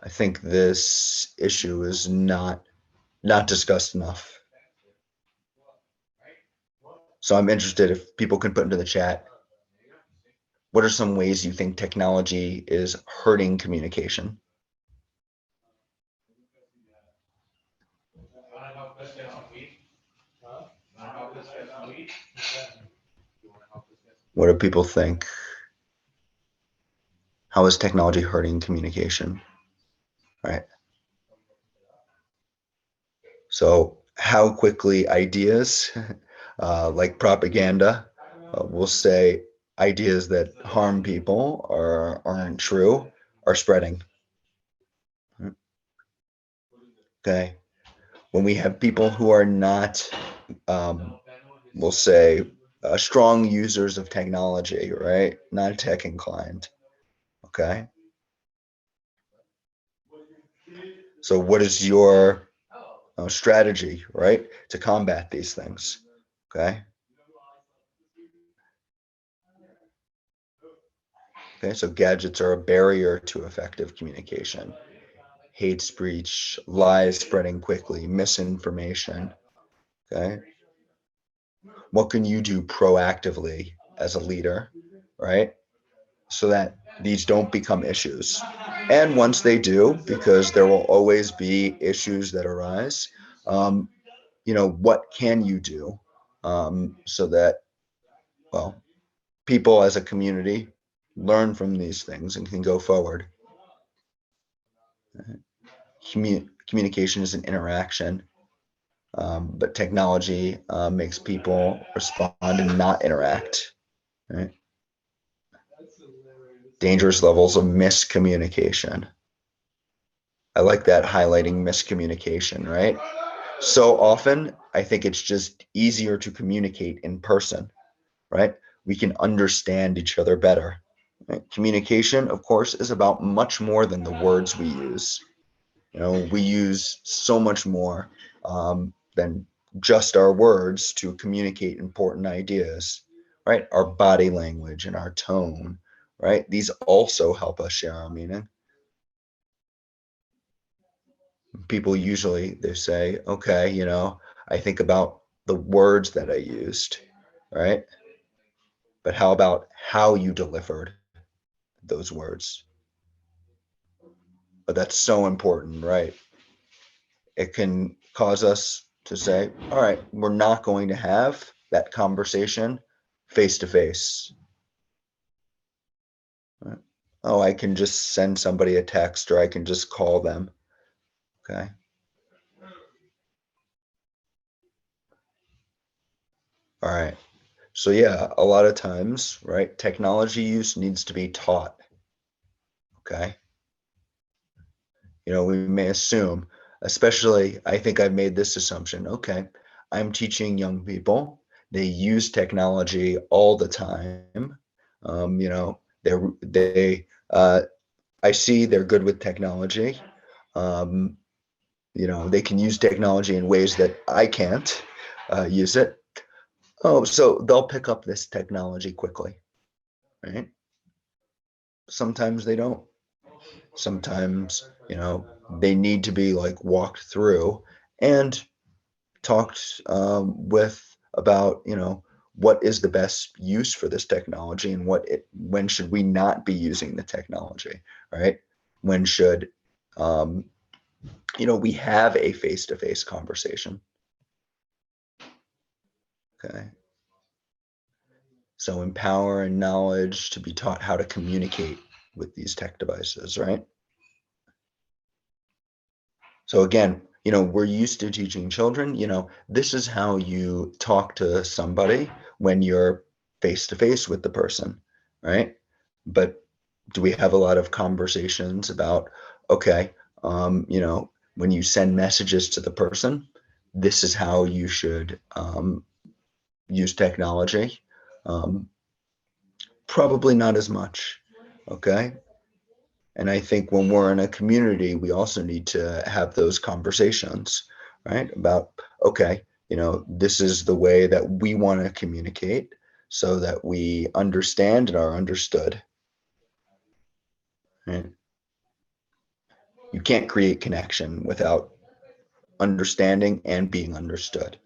I think this issue is not discussed enough. So I'm interested if people can put into the chat, what are some ways you think technology is hurting communication? What do people think? How is technology hurting communication? Right. So how quickly ideas like propaganda, we'll say ideas that harm people or aren't true, are spreading. Okay. When we have people who are not, we'll say, strong users of technology, right? Not tech inclined. Okay. So what is your strategy, right, to combat these things? Okay. Okay, so gadgets are a barrier to effective communication. Hate speech, lies spreading quickly, misinformation. Okay. What can you do proactively as a leader, right? So that these don't become issues. And once they do, because there will always be issues that arise, what can you do so that, well, people as a community learn from these things and can go forward? Communication is an interaction, but technology makes people respond and not interact. Right? Dangerous levels of miscommunication. I like that, highlighting miscommunication, right? So often, I think it's just easier to communicate in person, right? We can understand each other better. Right? Communication, of course, is about much more than the words we use. We use so much more than just our words to communicate important ideas, right? Our body language and our tone, right? These also help us share our meaning. People usually, they say, okay, I think about the words that I used, right? But how about how you delivered those words? But that's so important, right? It can cause us to say, all right, we're not going to have that conversation face to face. Oh, I can just send somebody a text, or I can just call them. Okay. All right. So yeah, a lot of times, right, technology use needs to be taught. Okay. You know, we may assume, especially, I think I've made this assumption. Okay, I'm teaching young people. They use technology all the time. You know, I see they're good with technology. You know, they can use technology in ways that I can't use it. Oh, so they'll pick up this technology quickly, right? Sometimes they don't. Sometimes, you know, they need to be like walked through and talked with about, you know, what is the best use for this technology, and when should we not be using the technology, right? When should, you know, we have a face-to-face conversation. Okay. So empower and knowledge to be taught how to communicate with these tech devices, right? So again, you know, we're used to teaching children, you know, this is how you talk to somebody when you're face to face with the person, right? But do we have a lot of conversations about, okay, you know, when you send messages to the person, this is how you should use technology? Probably not as much, okay? And I think when we're in a community, we also need to have those conversations, right? About, okay, you know, this is the way that we want to communicate so that we understand and are understood. Right? You can't create connection without understanding and being understood.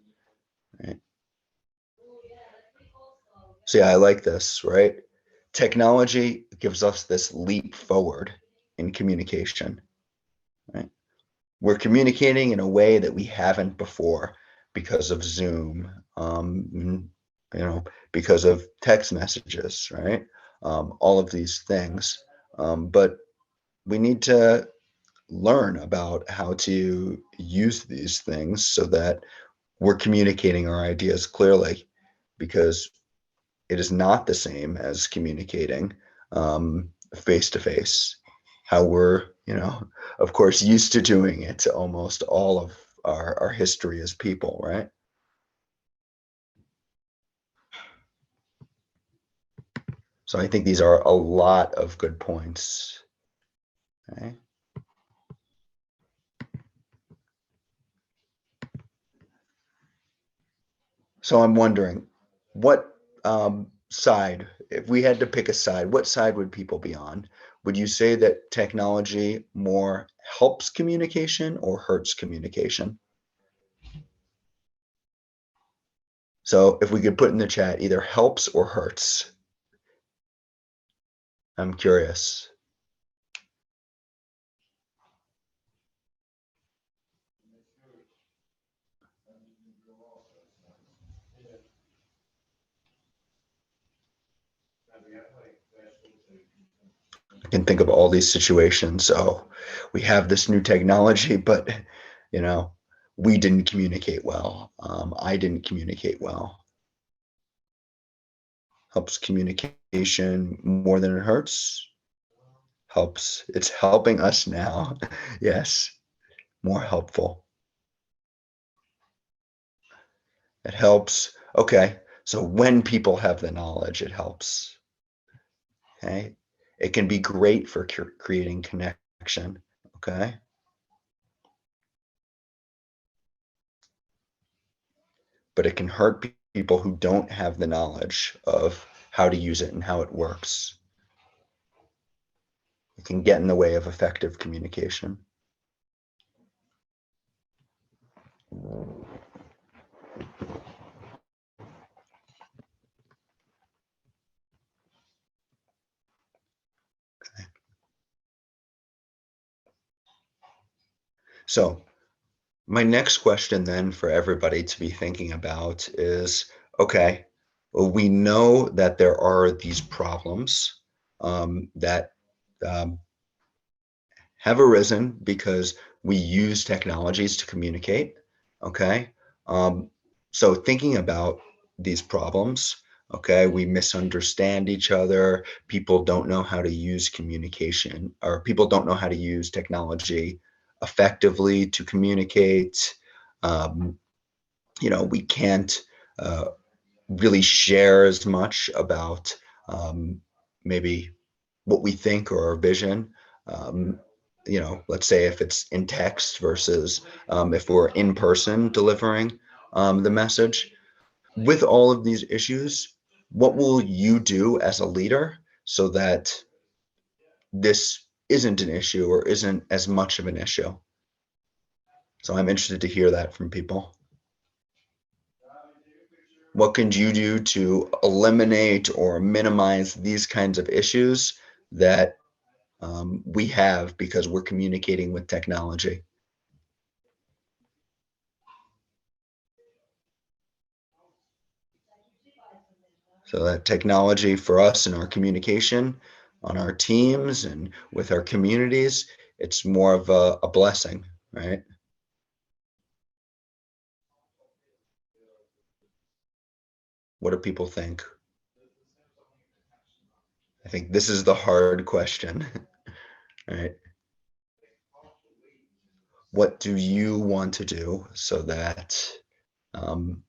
Right? So yeah, I like this, right? Technology gives us this leap forward in communication. Right? We're communicating in a way that we haven't before because of Zoom, you know, because of text messages, right? All of these things. But we need to learn about how to use these things so that we're communicating our ideas clearly, because it is not the same as communicating face to face, how we're, you know, of course, used to doing it almost all of our history as people, right? So I think these are a lot of good points. Okay. So I'm wondering, what side, if we had to pick a side, what side would people be on? Would you say that technology more helps communication or hurts communication? So if we could put in the chat, either helps or hurts. I'm curious. I can think of all these situations. So we have this new technology, but you know, we didn't communicate well. I didn't communicate well. Helps communication more than it hurts. Helps. It's helping us now. Yes, more helpful. It helps. Okay, so when people have the knowledge, it helps. Okay, it can be great for creating connection. Okay. But it can hurt people who don't have the knowledge of how to use it and how it works. It can get in the way of effective communication. So my next question then for everybody to be thinking about is, okay, well, we know that there are these problems that have arisen because we use technologies to communicate, okay? So thinking about these problems, okay, we misunderstand each other, people don't know how to use communication, or people don't know how to use technology effectively to communicate. We can't really share as much about maybe what we think or our vision. Um, let's say if it's in text versus if we're in person delivering the message. With all of these issues, what will you do as a leader so that this isn't an issue or isn't as much of an issue? So I'm interested to hear that from people. What can you do to eliminate or minimize these kinds of issues that we have because we're communicating with technology? So that technology for us in our communication, on our teams and with our communities, it's more of a blessing, right? What do people think? I think this is the hard question, right? What do you want to do so that, um,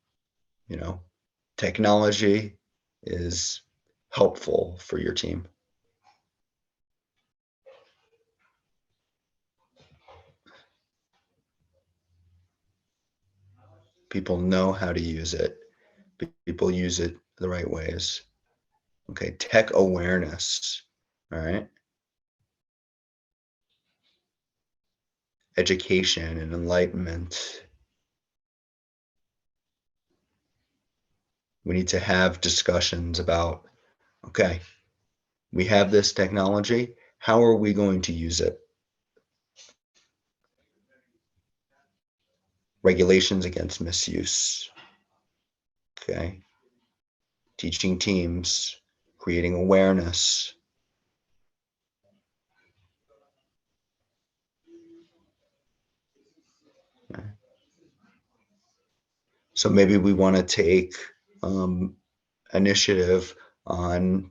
technology is helpful for your team? People know how to use it. People use it the right ways. Okay, tech awareness, all right? Education and enlightenment. We need to have discussions about, okay, we have this technology, how are we going to use it? Regulations against misuse, okay? Teaching teams, creating awareness. Okay. So maybe we want to take initiative on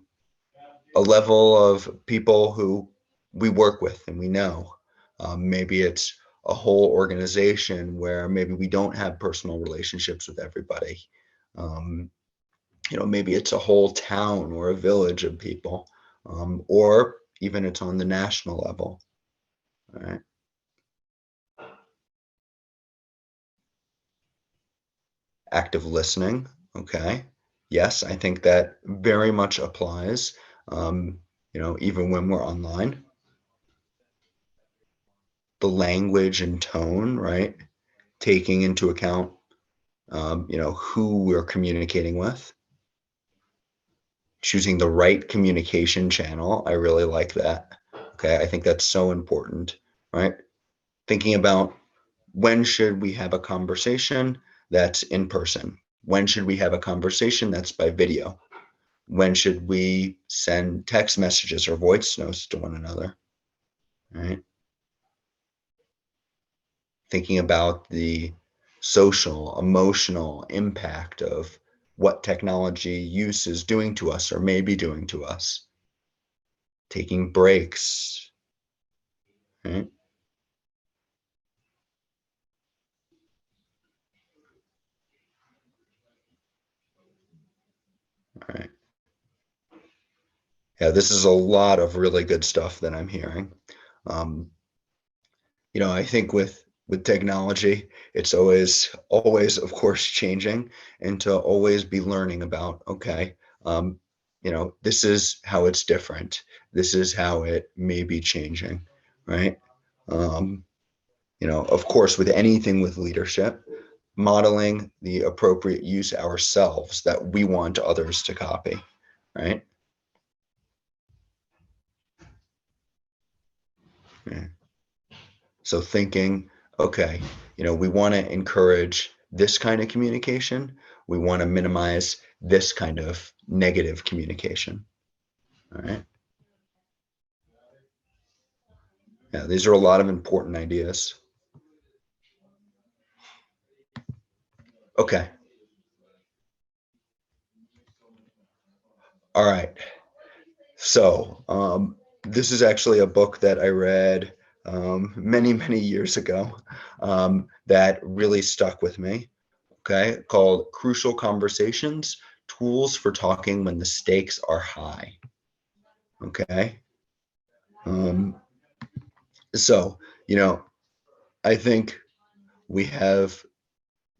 a level of people who we work with and we know. Maybe it's a whole organization where maybe we don't have personal relationships with everybody. Maybe it's a whole town or a village of people, or even it's on the national level. All right. Active listening. Okay. Yes, I think that very much applies, even when we're online. The language and tone, right? Taking into account, who we're communicating with. Choosing the right communication channel. I really like that. Okay. I think that's so important, right? Thinking about when should we have a conversation that's in person? When should we have a conversation that's by video? When should we send text messages or voice notes to one another? Right? Thinking about the social, emotional impact of what technology use is doing to us or may be doing to us. Taking breaks. Right? All right. Yeah, this is a lot of really good stuff that I'm hearing. I think with technology, it's always, of course, changing, and to always be learning about, okay, this is how it's different. This is how it may be changing, right? Of course, with anything with leadership, modeling the appropriate use ourselves that we want others to copy, right? Yeah. So thinking okay, we want to encourage this kind of communication. We want to minimize this kind of negative communication. All right. Yeah, these are a lot of important ideas. Okay. All right. So this is actually a book that I read many, many years ago that really stuck with me. Okay, called Crucial Conversations, Tools for Talking When the Stakes Are High. Okay. So, I think we have,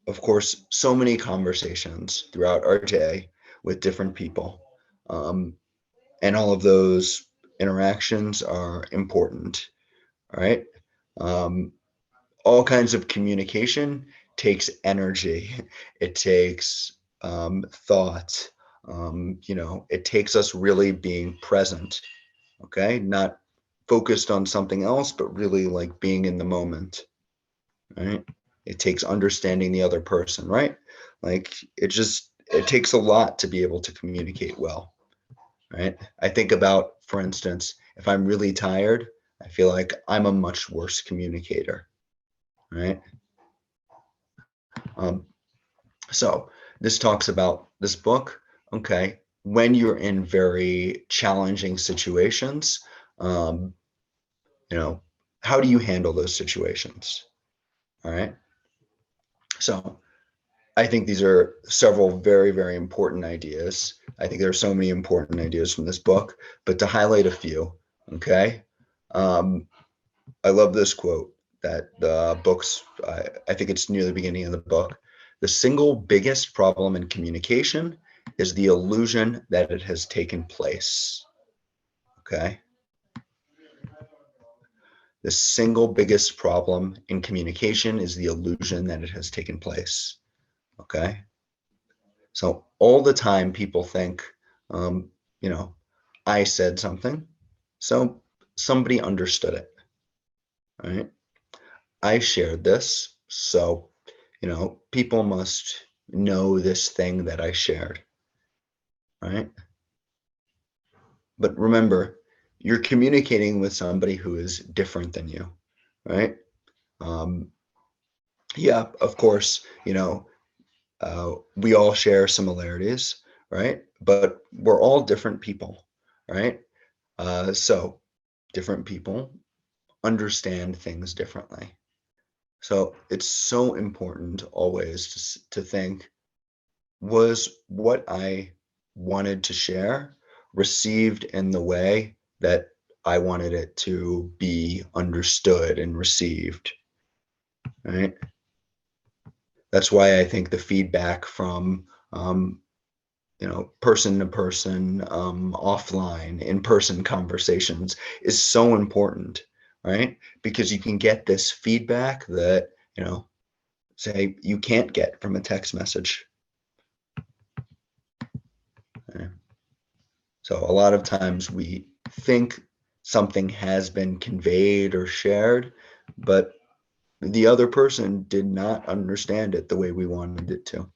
of course, so many conversations throughout our day with different people. And all of those interactions are important, right? All kinds of communication takes energy. It takes thought. It takes us really being present, okay? Not focused on something else, but really like being in the moment, right? It takes understanding the other person, right? Like it takes a lot to be able to communicate well, right? I think about, for instance, if I'm really tired, I feel like I'm a much worse communicator, right? So this talks about this book, okay, when you're in very challenging situations, how do you handle those situations? All right. So I think these are several very, very important ideas. I think there are so many important ideas from this book, but to highlight a few, okay. I love this quote that the books, I think it's near the beginning of the book. The single biggest problem in communication is the illusion that it has taken place. Okay. The single biggest problem in communication is the illusion that it has taken place. Okay. So all the time people think, I said something, so somebody understood it. Right. I shared this, so people must know this thing that I shared, right? But remember, you're communicating with somebody who is different than you, right? Yeah, of course, we all share similarities, right? But we're all different people, right? So different people understand things differently. So it's so important always to think, was what I wanted to share received in the way that I wanted it to be understood and received, right? That's why I think the feedback from person to person, offline, in-person conversations is so important, right? Because you can get this feedback that, say you can't get from a text message. Okay. So a lot of times we think something has been conveyed or shared, but the other person did not understand it the way we wanted it to.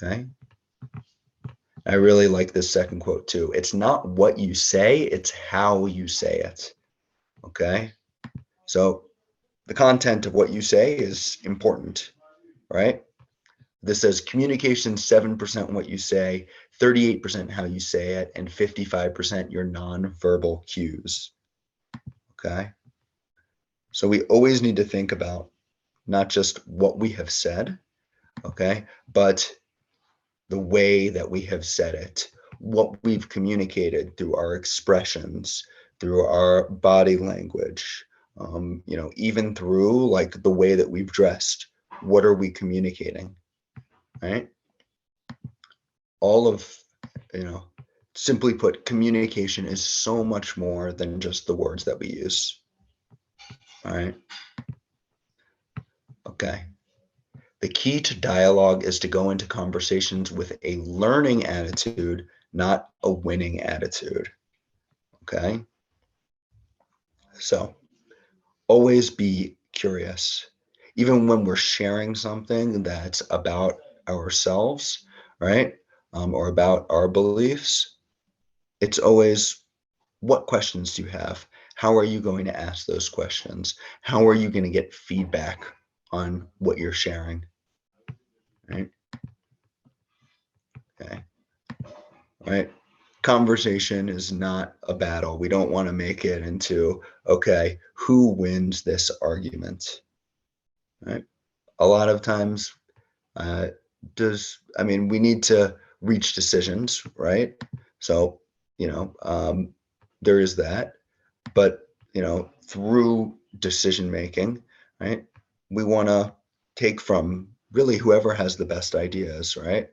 Okay. I really like this second quote too. It's not what you say, it's how you say it. Okay. So the content of what you say is important, right? This says communication 7% what you say, 38% how you say it, and 55% your nonverbal cues. Okay. So we always need to think about not just what we have said, okay, but the way that we have said it, what we've communicated through our expressions, through our body language, even through like the way that we've dressed. What are we communicating, right? All of, simply put, communication is so much more than just the words that we use. All right. Okay. The key to dialogue is to go into conversations with a learning attitude, not a winning attitude. Okay. So always be curious. even when we're sharing something that's about ourselves, right? Or about our beliefs, it's always, what questions do you have? How are you going to ask those questions? How are you going to get feedback on what you're sharing? Right? Okay. Right. Conversation is not a battle. We don't want to make it into, okay, who wins this argument? Right. A lot of times, we need to reach decisions, right? So, there is that, but, through decision making, right, we want to take from really whoever has the best ideas, right?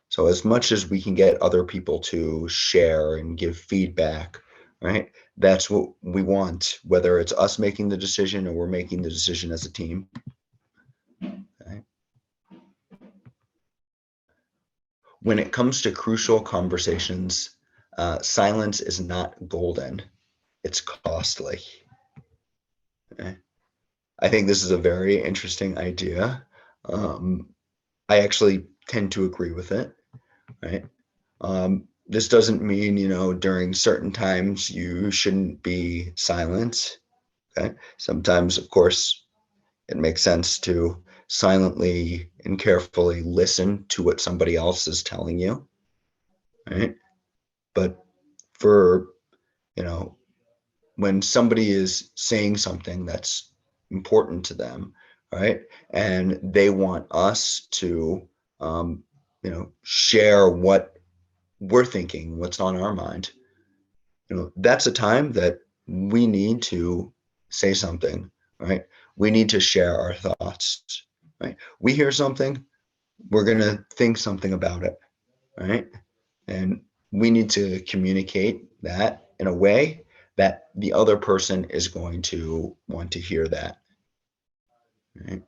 So as much as we can get other people to share and give feedback, right, that's what we want, whether it's us making the decision or we're making the decision as a team. Okay. When it comes to crucial conversations, silence is not golden, it's costly. Okay. I think this is a very interesting idea. I actually tend to agree with it, right? This doesn't mean, during certain times you shouldn't be silent. Okay. Sometimes, of course, it makes sense to silently and carefully listen to what somebody else is telling you. Right. But for, when somebody is saying something that's important to them, right, and they want us to, share what we're thinking, what's on our mind, that's a time that we need to say something, right? We need to share our thoughts, right? We hear something, we're going to think something about it, right? And we need to communicate that in a way that the other person is going to want to hear that, right?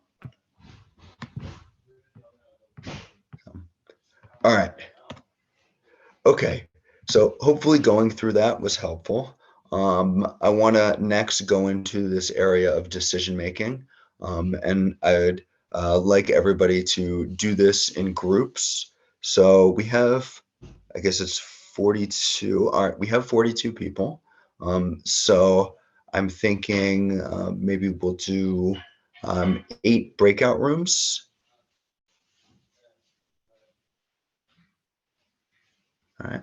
All right. Okay. So hopefully going through that was helpful. I want to next go into this area of decision making, and I'd like everybody to do this in groups. So we have, I guess it's 42. All right, we have 42 people. So I'm thinking maybe we'll do 8 breakout rooms. All right.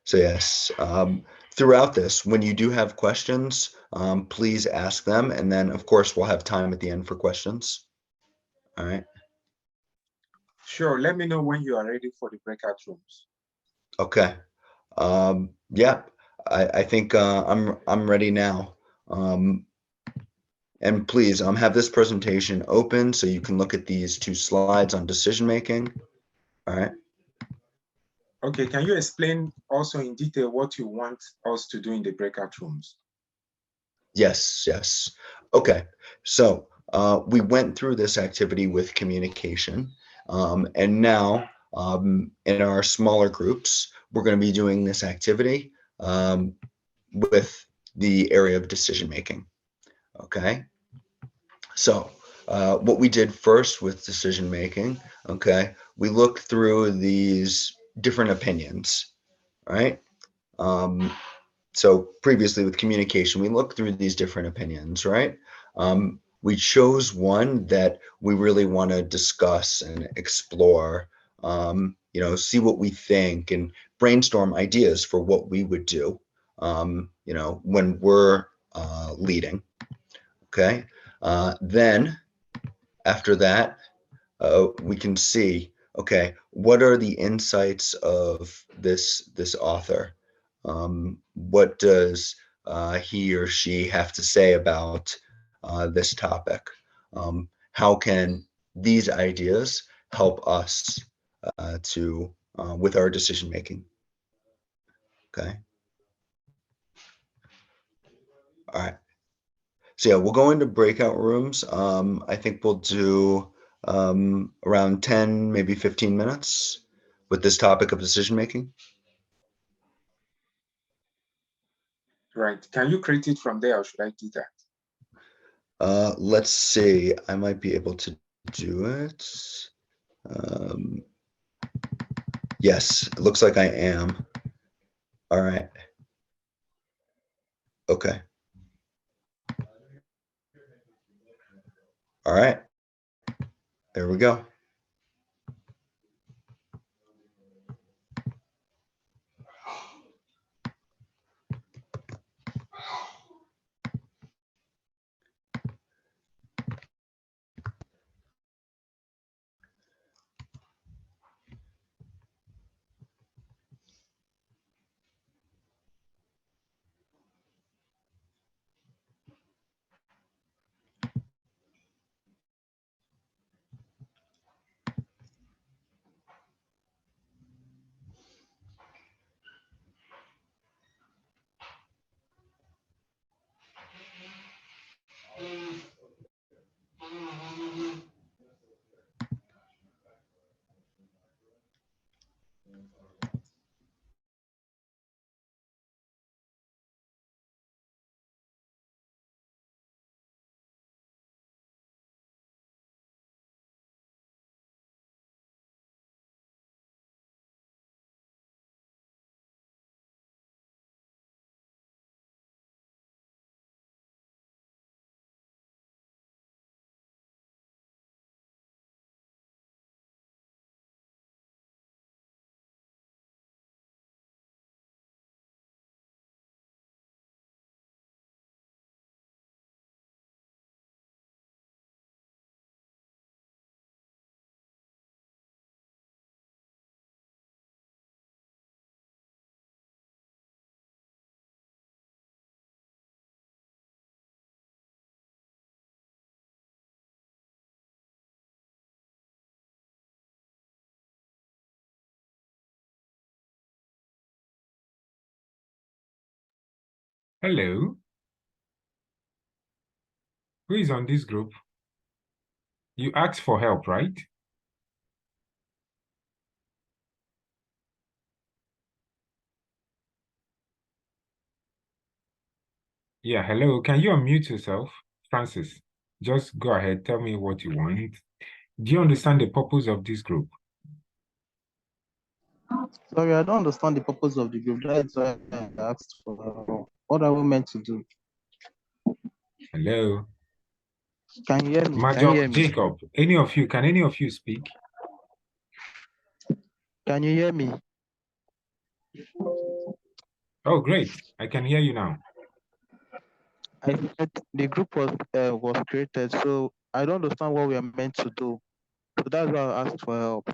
So yes, throughout this, when you do have questions, please ask them. And then, of course, we'll have time at the end for questions. All right. Sure. Let me know when you are ready for the breakout rooms. Okay. Yeah, I think I'm ready now. And please have this presentation open so you can look at these 2 slides on decision making. All right. Okay, can you explain also in detail what you want us to do in the breakout rooms? Yes. Okay, so we went through this activity with communication, and now in our smaller groups, we're going to be doing this activity with the area of decision making. Okay, so what we did first with decision making, okay, we looked through these different opinions, right? So previously with communication, we looked through these different opinions, right? We chose one that we really want to discuss and explore, see what we think and brainstorm ideas for what we would do, when we're leading. Okay. Then after that, we can see, okay, what are the insights of this author? What does he or she have to say about this topic? How can these ideas help us with our decision making? Okay. All right. So yeah, we'll go into breakout rooms. I think we'll do around 10, maybe 15 minutes with this topic of decision making. Right. Can you create it from there, or should I do that? Let's see. I might be able to do it. Yes, it looks like I am. All right. Okay. All right. There we go. Hello. Who is on this group? You asked for help, right? Yeah, hello. Can you unmute yourself? Francis, just go ahead. Tell me what you want. Do you understand the purpose of this group? Sorry, I don't understand the purpose of the group. That's why I asked for help. What are we meant to do? Hello. Can you hear me? Can you Major hear me? Jacob, can any of you speak? Can you hear me? Oh, great. I can hear you now. I said the group was created, so I don't understand what we are meant to do. So that's why I asked for help.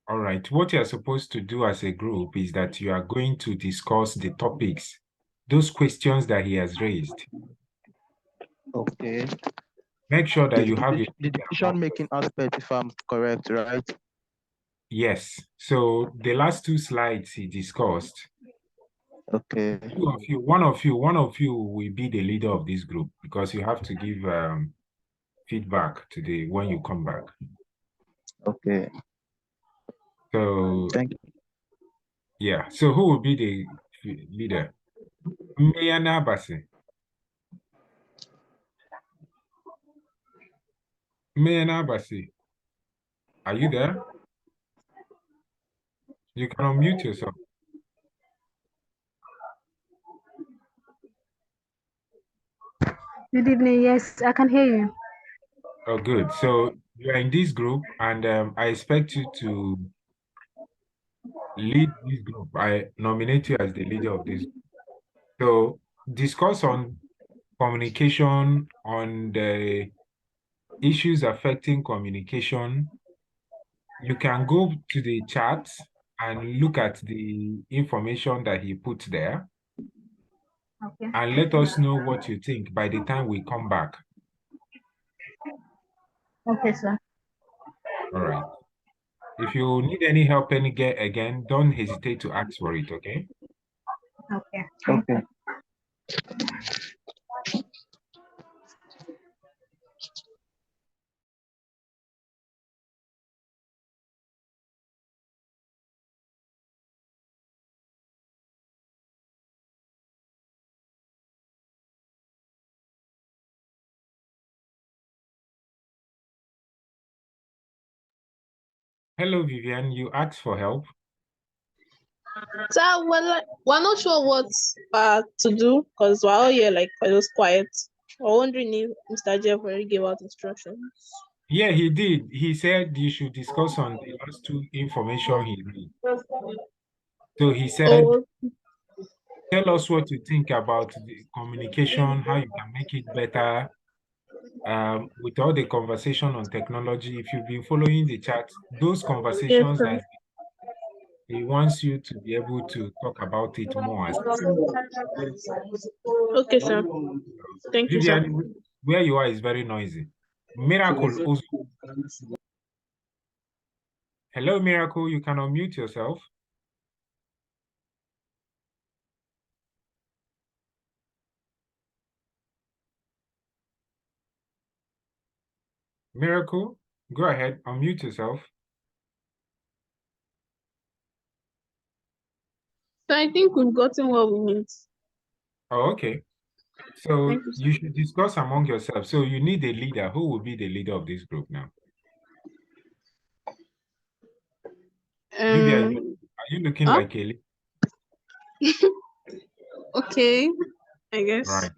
All right. What you're supposed to do as a group is that you are going to discuss the topics, those questions that he has raised. Okay. Make sure that you have The decision-making aspect, if I'm correct, right? Yes. So the last two slides he discussed. Okay. One of you will be the leader of this group because you have to give feedback when you come back. Okay. So Thank you. yeah. So who will be the leader? Mayana Basi. Mayana Basi. Are you there? You can unmute yourself. Good evening. Yes, I can hear you. Oh, good. So you are in this group, and I expect you to lead this group. I nominate you as the leader of this. So discuss on communication, on the issues affecting communication. You can go to the chat and look at the information that he put there. Okay. And let us know what you think by the time we come back. Okay, sir. All right. If you need any help again, don't hesitate to ask for it, okay? Okay. Okay. Hello, Vivian. You asked for help. So we're not sure what to do because we're all here like just quiet. We're wondering if Mr. Jeff already gave out instructions. Yeah, he did. He said you should discuss on the last two information he read. So he said, Oh, tell us what you think about the communication, how you can make it better. With all the conversation on technology, if you've been following the chat, those yes, conversations sir. that he wants you to be able to talk about it more. Okay, sir. Thank you, sir. Vivian, where you are is very noisy. Miracle also. Hello, Miracle. You can unmute yourself. Miracle, go ahead, unmute yourself. So I think we've gotten what we need. Oh, okay. So Thank you, sir. you should discuss among yourselves. So you need a leader. Who will be the leader of this group now? Vivian, are you looking like a leader? Okay, I guess. Right.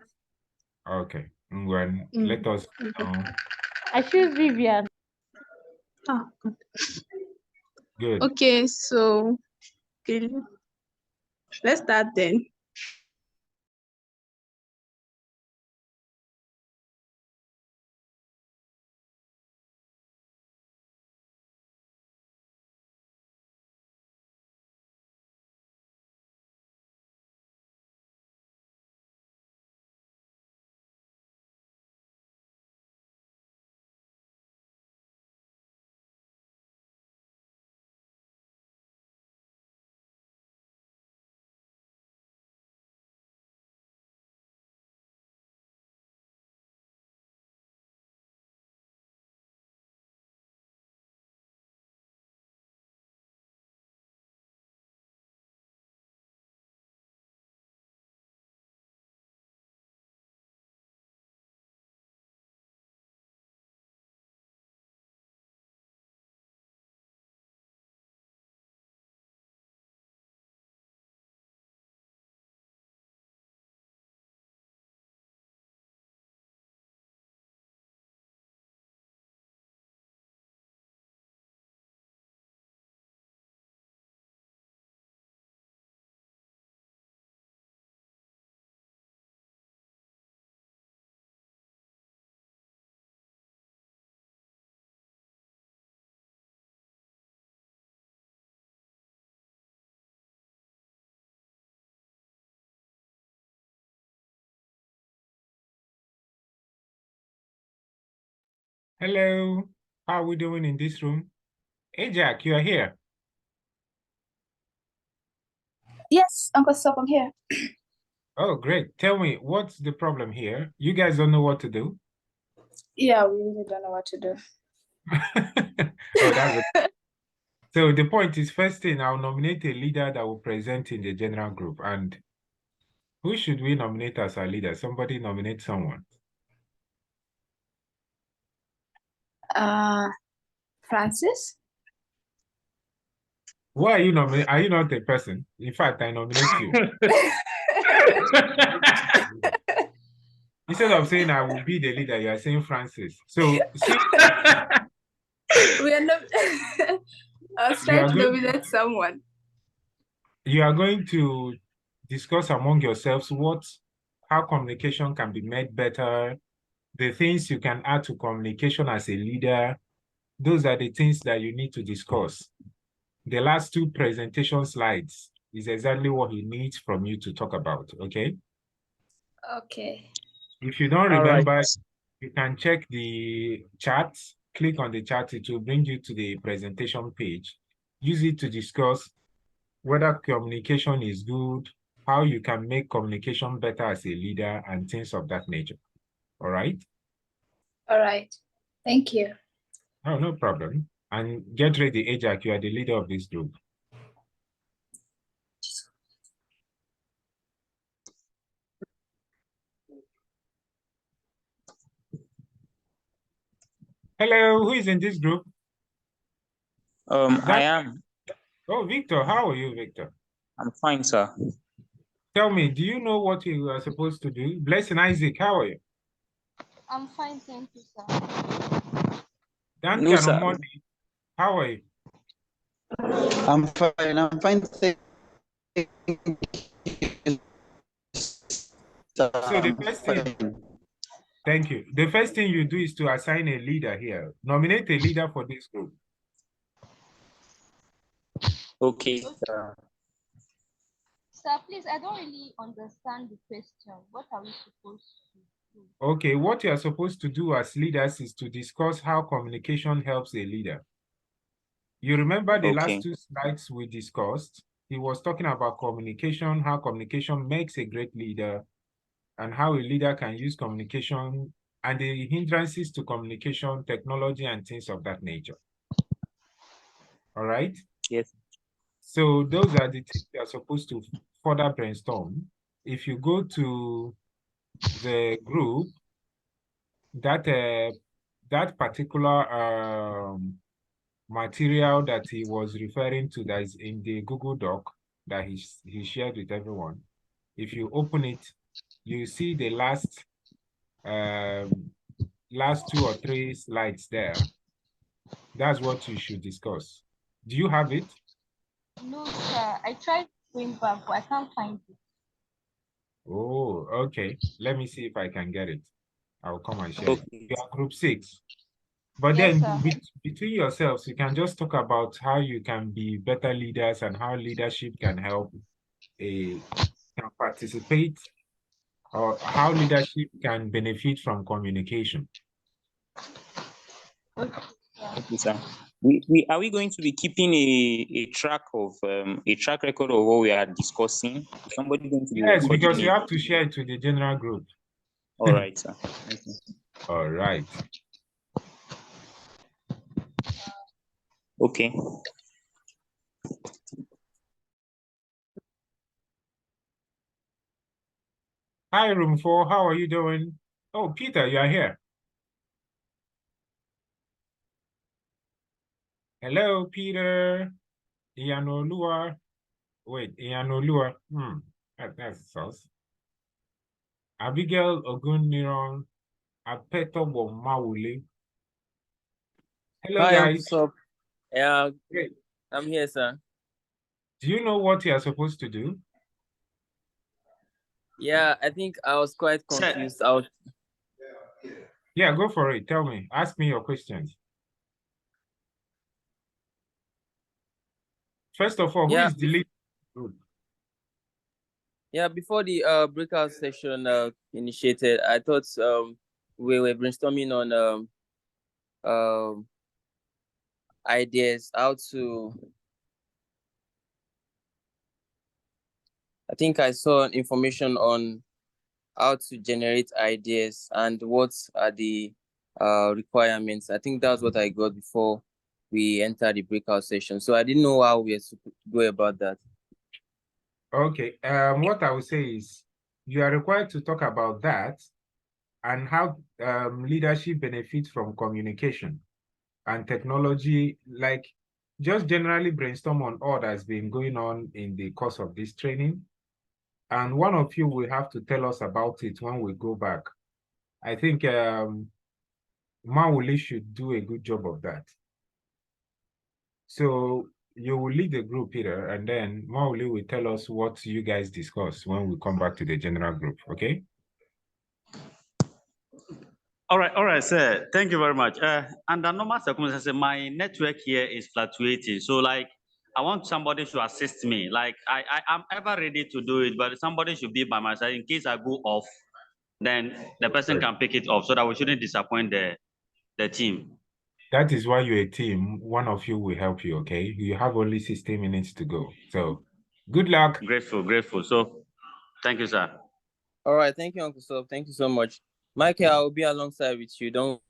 Okay. When let us know. I choose Vivian. Ah, good. Good. Okay, so okay, let's start then. Hello. How are we doing in this room? Hey, Jack, you are here. Yes, Uncle Sop, I'm here. Oh, great. Tell me, what's the problem here? You guys don't know what to do? Yeah, we really don't know what to do. Oh, that's it. So the point is, first thing, I'll nominate a leader that will present in the general group. And who should we nominate as our leader? Somebody nominate someone. Francis? Why are you nominating? Are you not a person? In fact, I nominate you. Instead of saying I will be the leader, you are saying Francis. So We are not. I was trying to nominate someone. You are going to discuss among yourselves how communication can be made better, the things you can add to communication as a leader. Those are the things that you need to discuss. The last two presentation slides is exactly what he needs from you to talk about, okay? Okay. If you don't All right. remember, you can check the chat, click on the chat, it will bring you to the presentation page. Use it to discuss whether communication is good, how you can make communication better as a leader, and things of that nature. All right? All right. Thank you. Oh, no problem. And get ready, Ajak, you are the leader of this group. Hello, who is in this group? I am. Oh, Victor, how are you, Victor? I'm fine, sir. Tell me, do you know what you are supposed to do? Blessing Isaac, how are you? I'm fine, thank you, sir. Duncan No, sir. Omondi, how are you? I'm fine. I'm fine. Thank you. So the first thing, thank you. The first thing you do is to assign a leader here. Nominate a leader for this group. Okay, sir. Sir, please, I don't really understand the question. What are we supposed to do? Okay, what you are supposed to do as leaders is to discuss how communication helps a leader. You remember the last two slides we discussed? He was talking about communication, how communication makes a great leader, and how a leader can use communication and the hindrances to communication, technology, and things of that nature. All right? Yes. So those are the things you are supposed to further brainstorm. If you go to the group, that particular material that he was referring to that is in the Google Doc that he shared with everyone, if you open it, you see the last 2 or 3 slides there. That's what you should discuss. Do you have it? No, sir. I tried going back, but I can't find it. Oh, okay. Let me see if I can get it. I'll come and share it. You are group 6. But Yes, then sir. between yourselves, you can just talk about how you can be better leaders and how leadership can help can participate, or how leadership can benefit from communication. Okay, sir. Are we going to be keeping a track of a track record of what we are discussing? Is somebody going to be Yes, because recording you it? have to share it to the general group. All right, sir. Thank you. All right. Okay. Hi, room 4. How are you doing? Oh, Peter, you are here. Hello, Peter. Iyanolua. Wait, Iyanolua. That's sauce. Abigail Oguniron. Apeto Bomawule. Hello, Hi, Uncle guys. Sop. Yeah, Great. I'm here, sir. Do you know what you are supposed to do? Yeah, I think I was quite confused. Yeah, go for it. Tell me. Ask me your questions. First of all, who Yeah, is the lead? yeah. Before the breakout session initiated, I thought we were brainstorming on ideas how to. I think I saw information on how to generate ideas and what are the requirements. I think that's what I got before we entered the breakout session. So I didn't know how we are supposed to go about that. Okay. What I would say is you are required to talk about that and how leadership benefits from communication and technology, like just generally brainstorm on all that's been going on in the course of this training. And one of you will have to tell us about it when we go back. I think Mawuli should do a good job of that. So you will lead the group, Peter, and then Mawuli will tell us what you guys discuss when we come back to the general group, okay? All right, sir. Thank you very much. Under normal circumstances, my network here is fluctuating. So, like, I want somebody to assist me. Like, I'm ever ready to do it, but somebody should be by my side in case I go off. Then the person can pick it up so that we shouldn't disappoint the team. That is why you're a team. One of you will help you, okay? You have only 60 minutes to go. So, good luck. Grateful. So, thank you, sir. All right, thank you, Uncle Sop. Thank you so much. Michael, I will be alongside with you. Don't.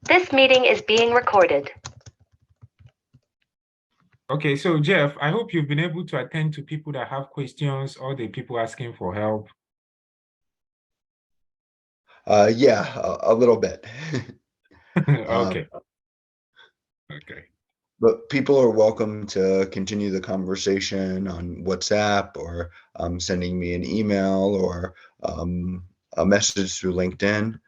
This meeting is being recorded. Okay, so Jeff, I hope you've been able to attend to people that have questions or the people asking for help. Yeah, a little bit. Okay. Okay. But people are welcome to continue the conversation on WhatsApp or sending me an email or a message through LinkedIn.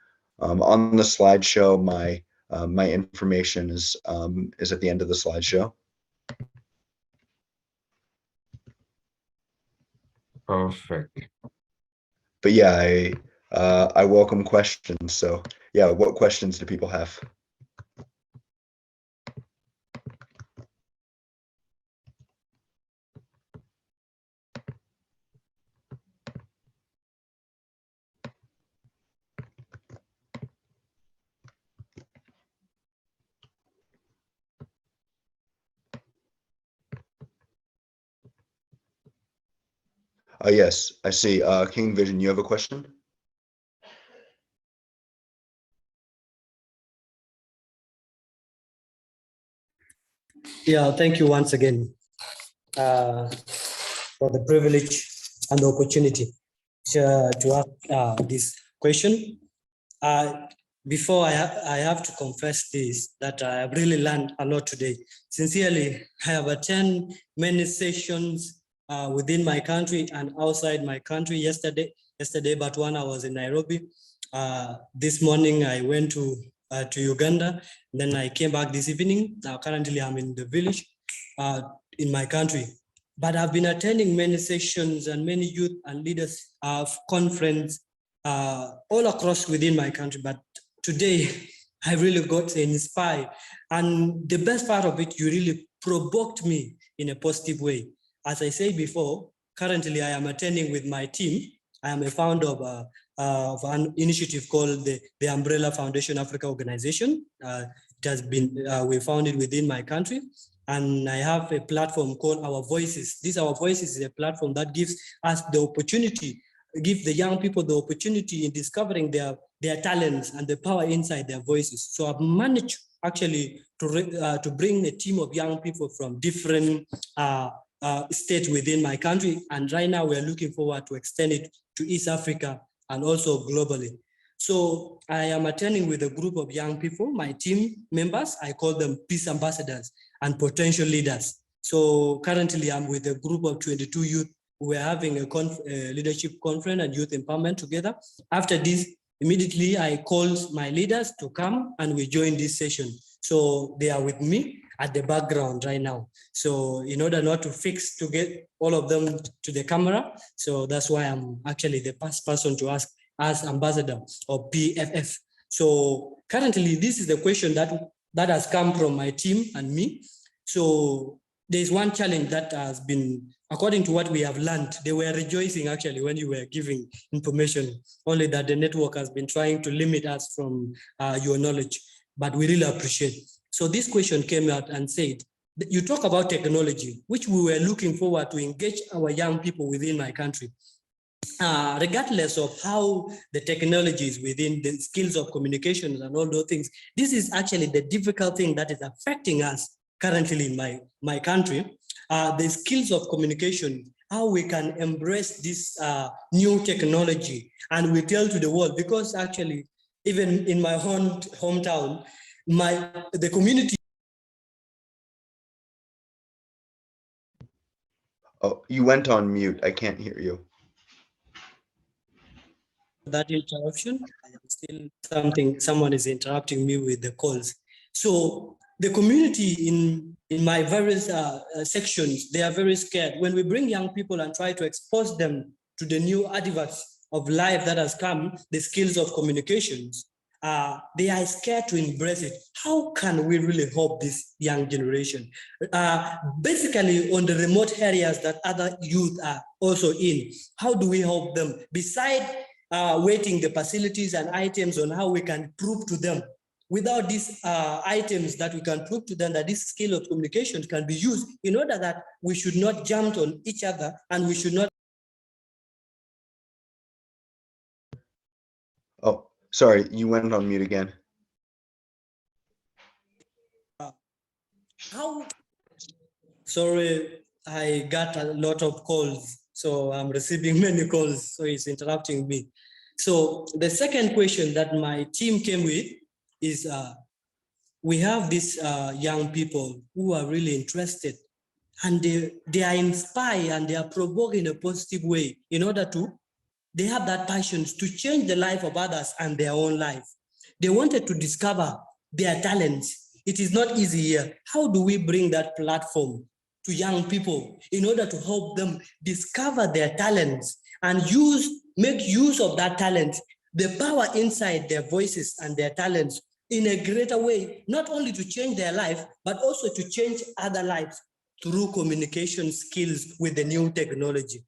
On the slideshow, my information is at the end of the slideshow. Perfect. But yeah, I welcome questions. So yeah, what questions do people have? Yes, I see. King Vision, you have a question? Yeah, thank you once again for the privilege and the opportunity to ask this question. Before I have to confess this, that I have really learned a lot today. Sincerely, I have attended many sessions within my country and outside my country yesterday, but one I was in Nairobi. This morning I went to Uganda, then I came back this evening. Now currently I'm in the village in my country. But I've been attending many sessions and many youth and leaders conference all across within my country. But today, I really got inspired. And the best part of it, you really provoked me in a positive way. As I said before, currently I am attending with my team. I am a founder of an initiative called the Umbrella Foundation Africa Organization. It has been, we founded within my country. And I have a platform called Our Voices. This Our Voices is a platform that gives us the opportunity, give the young people the opportunity in discovering their talents and the power inside their voices. So I've managed actually to bring a team of young people from different states within my country. And right now we're looking forward to extend it to East Africa and also globally. So I am attending with a group of young people, my team members. I call them peace ambassadors and potential leaders. So currently I'm with a group of 22 youth. We're having a leadership conference and youth empowerment together. After this, immediately I called my leaders to come and we join this session. So they are with me at the background right now. So in order not to fix to get all of them to the camera, so that's why I'm actually the first person to ask as ambassador of PFF. So currently, this is the question that has come from my team and me. So there's one challenge that has been, according to what we have learned, they were rejoicing actually when you were giving information, only that the network has been trying to limit us from your knowledge, but we really appreciate. So this question came out and said, you talk about technology, which we were looking forward to engage our young people within my country. Regardless of how the technologies within the skills of communication and all those things, this is actually the difficult thing that is affecting us currently in my country. The skills of communication, how we can embrace this new technology and we tell to the world, because actually even in my hometown, the community. Oh, you went on mute. I can't hear you. That interruption, I am still someone is interrupting me with the calls. So the community in my various sections, they are very scared. When we bring young people and try to expose them to the new adverts of life that has come, the skills of communications, they are scared to embrace it. How can we really help this young generation? Basically on the remote areas that other youth are also in, how do we help them? Besides waiting the facilities and items on how we can prove to them. Without these items that we can prove to them that this skill of communication can be used in order that we should not jump on each other and we should not. Oh, sorry, you went on mute again. Sorry, I got a lot of calls, so I'm receiving many calls, so it's interrupting me. So the second question that my team came with is we have these young people who are really interested, and they are inspired and they are provoked in a positive way in order to, they have that passion to change the life of others and their own life. They wanted to discover their talents. It is not easy here. How do we bring that platform to young people in order to help them discover their talents and make use of that talent, the power inside their voices and their talents in a greater way, not only to change their life, but also to change other lives through communication skills with the new technology.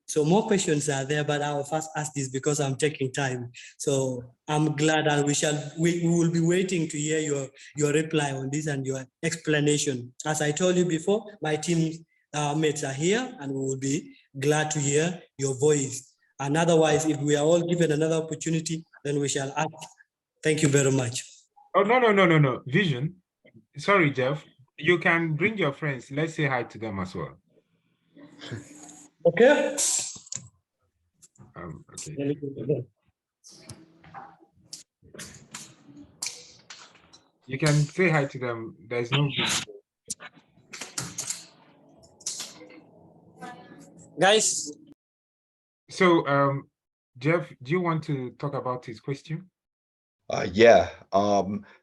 So more questions are there, but I will first ask this because I'm taking time. So I'm glad, and we will be waiting to hear your reply on this and your explanation. As I told you before, my team mates are here, and we will be glad to hear your voice. And otherwise, if we are all given another opportunity, then we shall act. Thank you very much. Oh, no. Vision. Sorry, Jeff. You can bring your friends. Let's say hi to them as well. Okay. Okay. You can say hi to them. There's no big deal. Guys. So, Jeff, do you want to talk about his question? Yeah.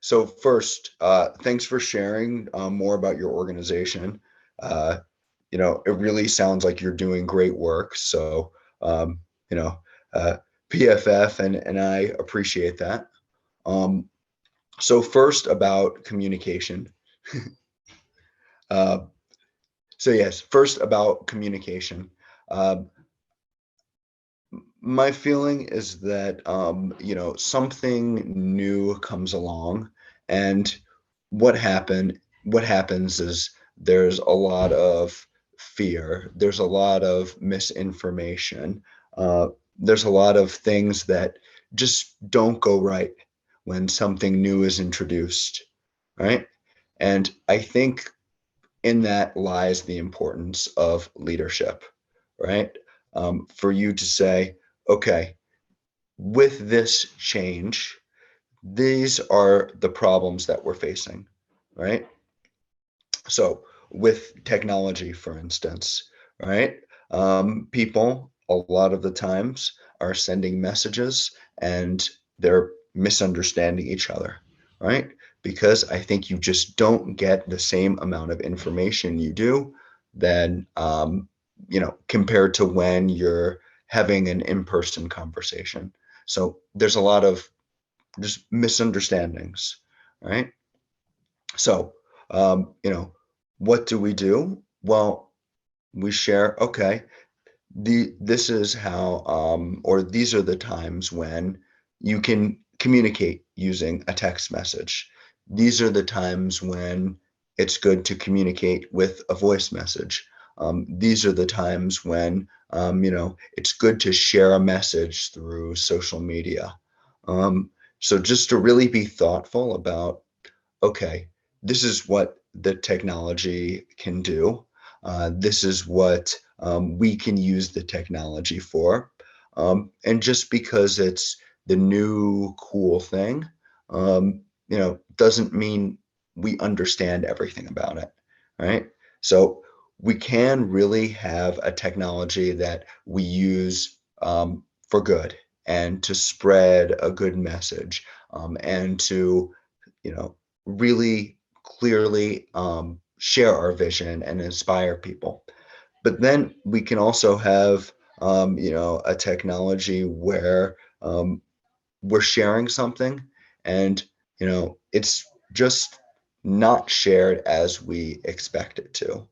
So first, thanks for sharing more about your organization. You know, it really sounds like you're doing great work. So, you know, PFF and I appreciate that. So first about communication. So yes, first about communication. My feeling is that, you know, something new comes along, and what happens is there's a lot of fear. There's a lot of misinformation. There's a lot of things that just don't go right when something new is introduced, right? And I think in that lies the importance of leadership, right? For you to say, okay, with this change, these are the problems that we're facing, right? So with technology, for instance, right? People a lot of the times are sending messages and they're misunderstanding each other, right? Because I think you just don't get the same amount of information you do than, you know, compared to when you're having an in-person conversation. So there's a lot of just misunderstandings, right? So, you know, what do we do? Well, we share, okay, this is how, or these are the times when you can communicate using a text message. These are the times when it's good to communicate with a voice message. These are the times when, you know, it's good to share a message through social media. So just to really be thoughtful about, okay, this is what the technology can do. This is what we can use the technology for. And just because it's the new cool thing, you know, doesn't mean we understand everything about it, right? So we can really have a technology that we use for good and to spread a good message, and to, you know, really clearly share our vision and inspire people. But then we can also have, you know, a technology where we're sharing something and, you know, it's just not shared as we expect it to.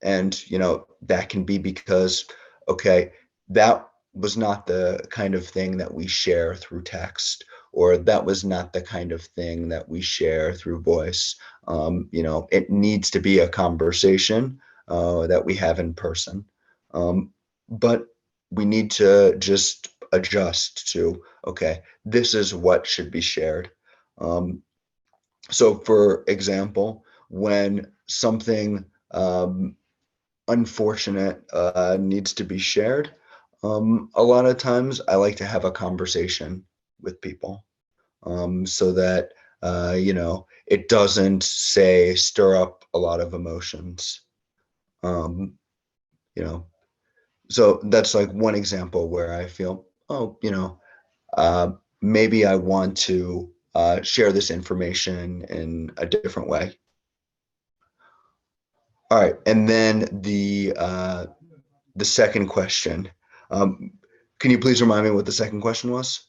And, you know, that can be because, okay, that was not the kind of thing that we share through text, or that was not the kind of thing that we share through voice. You know, it needs to be a conversation that we have in person. But we need to just adjust to, okay, this is what should be shared. So for example, when something unfortunate needs to be shared, a lot of times I like to have a conversation with people, so that You know, it doesn't say stir up a lot of emotions. You know, so that's like one example where I feel, oh, you know, maybe I want to share this information in a different way. All right, and then the second question. Can you please remind me what the second question was?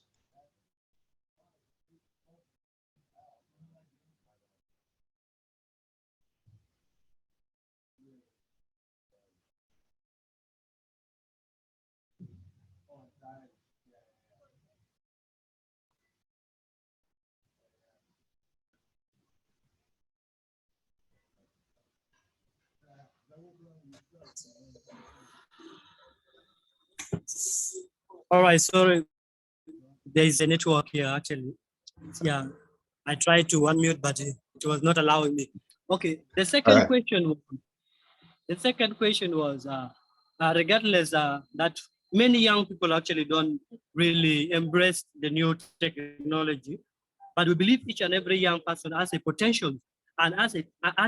All right, sorry. There is a network here actually. Yeah, I tried to unmute, but it was not allowing me. Okay, the second question. The second question was, regardless that many young people actually don't really embrace the new technology, but we believe each and every young person has a potential and has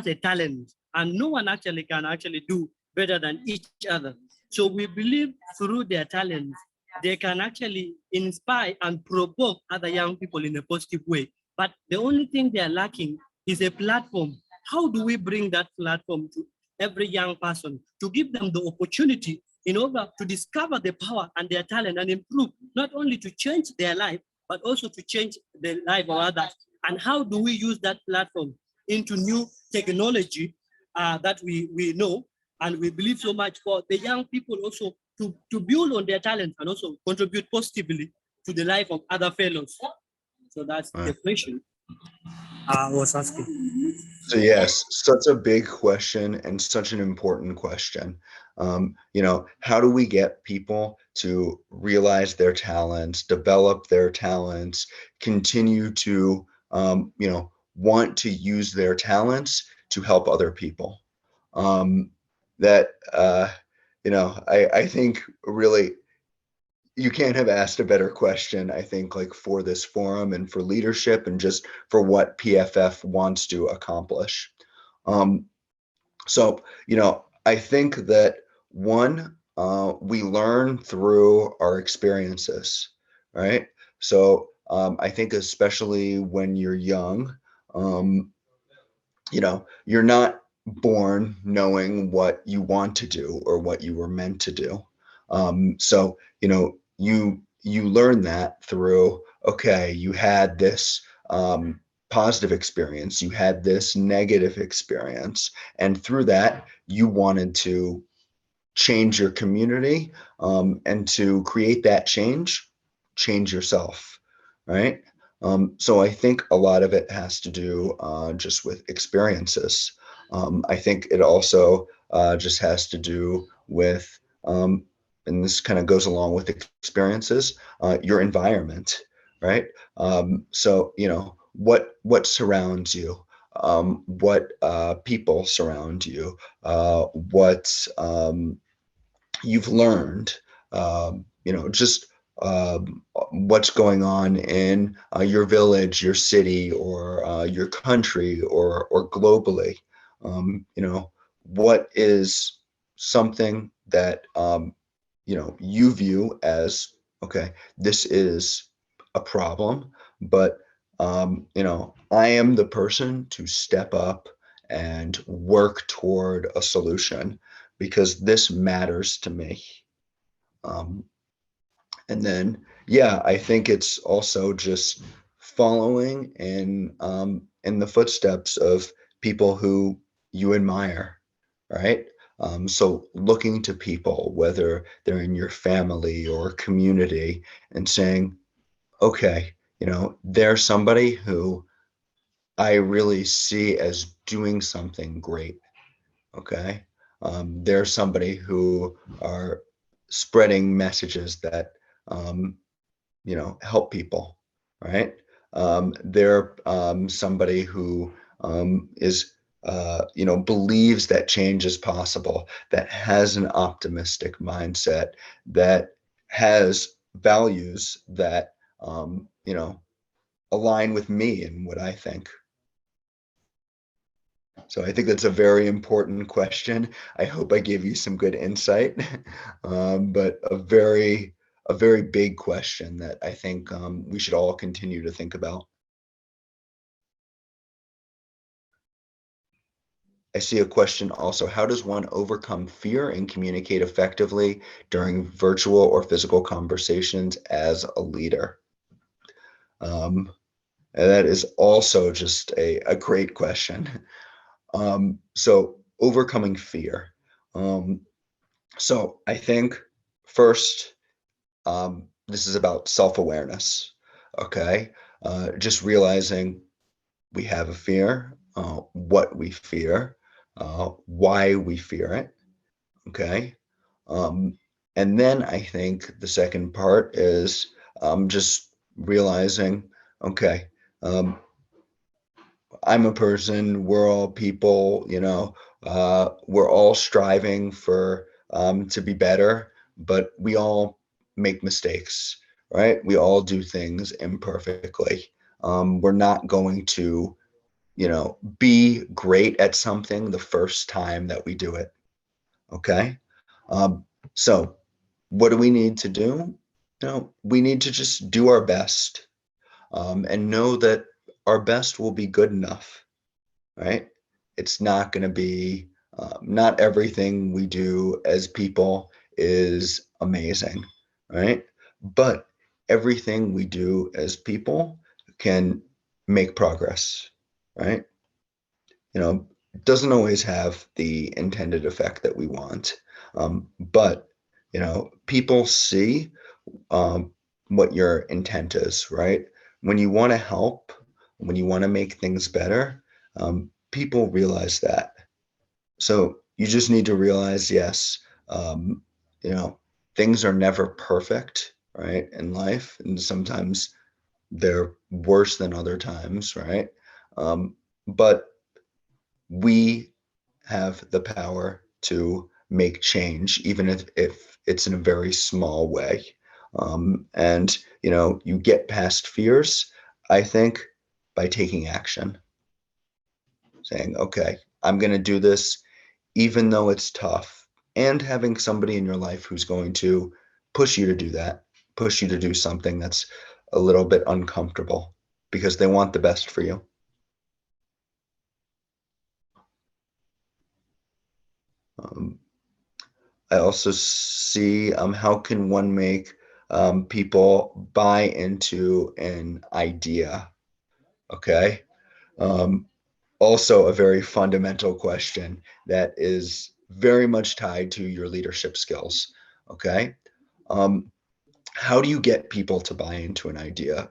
a talent, and no one actually can actually do better than each other. So we believe through their talents, they can actually inspire and provoke other young people in a positive way. But the only thing they are lacking is a platform. How do we bring that platform to every young person to give them the opportunity in order to discover the power and their talent and improve, not only to change their life, but also to change the life of others? And how do we use that platform into new technology that we know and we believe so much for the young people also to build on their talent and also contribute positively to the life of other fellows? So that's the question I was asking. So yes, such a big question and such an important question. You know, how do we get people to realize their talents, develop their talents, continue to, you know, want to use their talents to help other people? That, you know, I think really you can't have asked a better question, I think, like for this forum and for leadership and just for what PFF wants to accomplish. So, you know, I think that one, we learn through our experiences, right? So I think especially when you're young, you know, you're not born knowing what you want to do or what you were meant to do. So, you know, you learn that through, okay, you had this positive experience, you had this negative experience, and through that, you wanted to change your community, and to create that change yourself, right? So I think a lot of it has to do just with experiences. I think it also just has to do with, and this kind of goes along with experiences, your environment, right? So, you know, what surrounds you, what people surround you, what you've learned, you know, just what's going on in your village, your city, or your country, or globally. You know, what is something that you know, you view as, okay, this is a problem, but you know, I am the person to step up and work toward a solution because this matters to me. And then, yeah, I think it's also just following in the footsteps of people who you admire, right? So looking to people, whether they're in your family or community, and saying, okay, you know, they're somebody who I really see as doing something great. Okay. They're somebody who are spreading messages that, you know, help people, right? They're somebody who is, you know, believes that change is possible, that has an optimistic mindset, that has values that, you know, align with me and what I think? So I think that's a very important question. I hope I gave you some good insight, but a very big question that I think we should all continue to think about. I see a question also, how does one overcome fear and communicate effectively during virtual or physical conversations as a leader? And that is also just a great question. So overcoming fear. So I think first, this is about self-awareness, okay? Just realizing we have a fear, what we fear, why we fear it, okay? And then I think the second part is just realizing, okay, I'm a person, we're all people, you know, we're all striving for to be better, but we all make mistakes, right? We all do things imperfectly. We're not going to, you know, be great at something the first time that we do it. Okay. So what do we need to do? You know, we need to just do our best and know that our best will be good enough, right? It's not going to be, not everything we do as people is amazing, right? But everything we do as people can make progress, right? You know, it doesn't always have the intended effect that we want. But, you know, people see what your intent is, right? When you want to help, when you want to make things better, people realize that. So you just need to realize, yes, you know, things are never perfect, right, in life. And sometimes they're worse than other times, right? But we have the power to make change, even if it's in a very small way. And, you know, you get past fears, I think, by taking action, saying, okay, I'm going to do this, even though it's tough, and having somebody in your life who's going to push you to do that, push you to do something that's a little bit uncomfortable because they want the best for you. I also see how can one make people buy into an idea? Okay. Also a very fundamental question that is very much tied to your leadership skills. Okay. How do you get people to buy into an idea?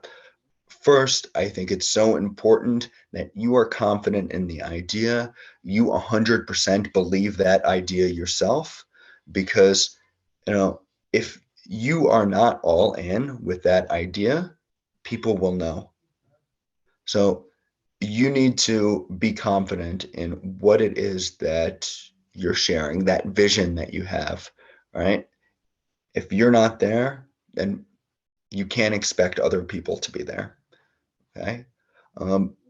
First, I think it's so important that you are confident in the idea. You 100% believe that idea yourself, because, you know, if you are not all in with that idea, people will know. So you need to be confident in what it is that you're sharing, that vision that you have, right? If you're not there, then you can't expect other people to be there. Okay.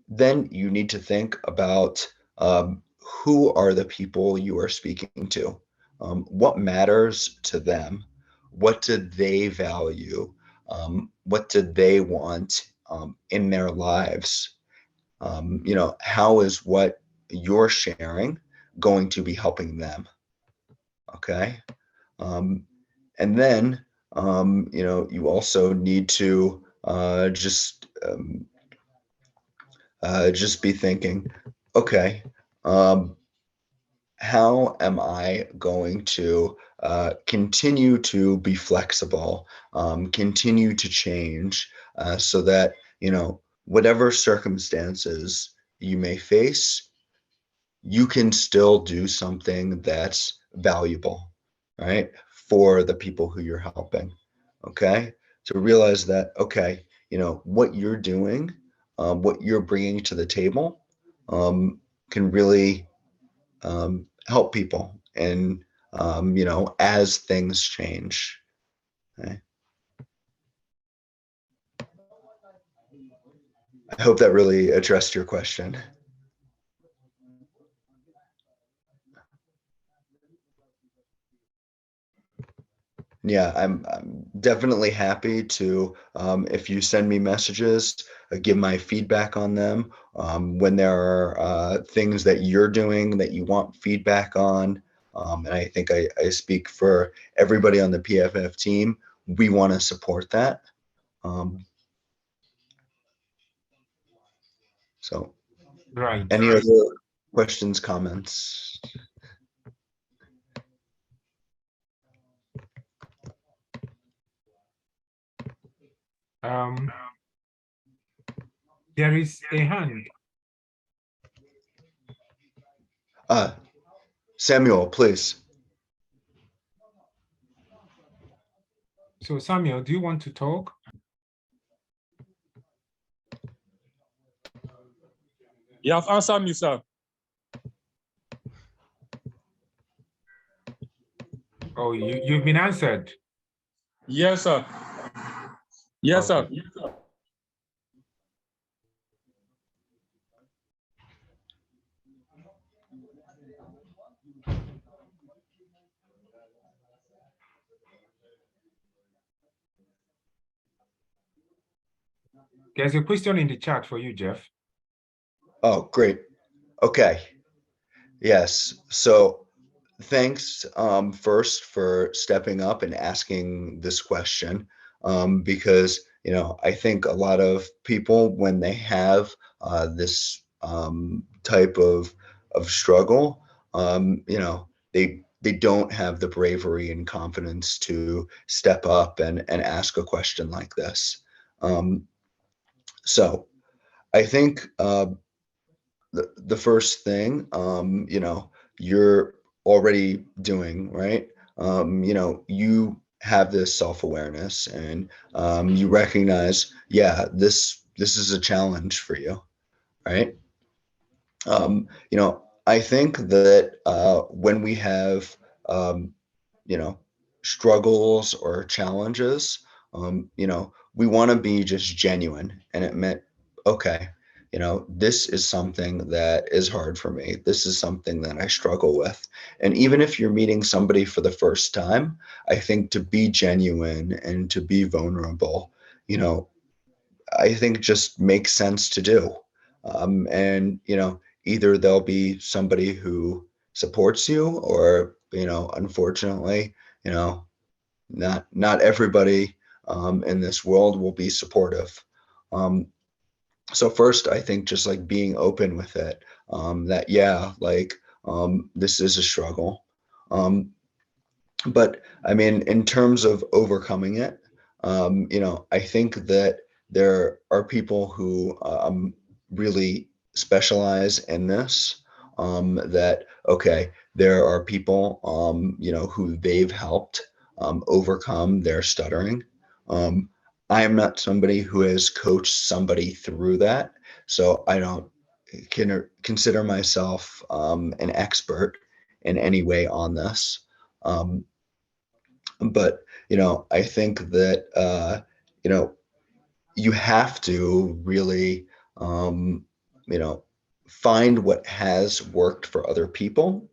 Then you need to think about who are the people you are speaking to? What matters to them? What do they value? What do they want in their lives? You know, how is what you're sharing going to be helping them? Okay. And then, you know, you also need to just be thinking, okay, how am I going to continue to be flexible, continue to change so that, you know, whatever circumstances you may face, you can still do something that's valuable, right, for the people who you're helping. Okay. To realize that, okay, you know, what you're doing, what you're bringing to the table can really help people, and you know, as things change. Okay. I hope that really addressed your question. Yeah, I'm definitely happy to, if you send me messages, give my feedback on them. When there are things that you're doing that you want feedback on, and I think I speak for everybody on the PFF team, we want to support that. So, right. Any other questions, comments? There is a hand. Samuel, please. So Samuel, do you want to talk? You have answered me, sir. Oh, you've been answered. Yes, sir. Yes, sir. There's a question in the chat for you, Jeff. Oh, great. Okay. Yes. So thanks first for stepping up and asking this question, because I think a lot of people, when they have this type of struggle, they don't have the bravery and confidence to step up and ask a question like this. So I think the first thing, you're already doing, right? You have this self-awareness, and you recognize, yeah, this is a challenge for you, right? I think that when we have struggles or challenges, we want to be just genuine and admit, okay, this is something that is hard for me. This is something that I struggle with. And even if you're meeting somebody for the first time, I think to be genuine and to be vulnerable, I think just makes sense to do. And, either there'll be somebody who supports you, or, unfortunately, not everybody in this world will be supportive. So first, I think just like being open with it, that, yeah, like this is a struggle. But I mean, in terms of overcoming it, I think that there are people who really specialize in this. That, okay, there are people, who they've helped overcome their stuttering. I am not somebody who has coached somebody through that, so I don't consider myself an expert in any way on this. But I think that you have to really find what has worked for other people,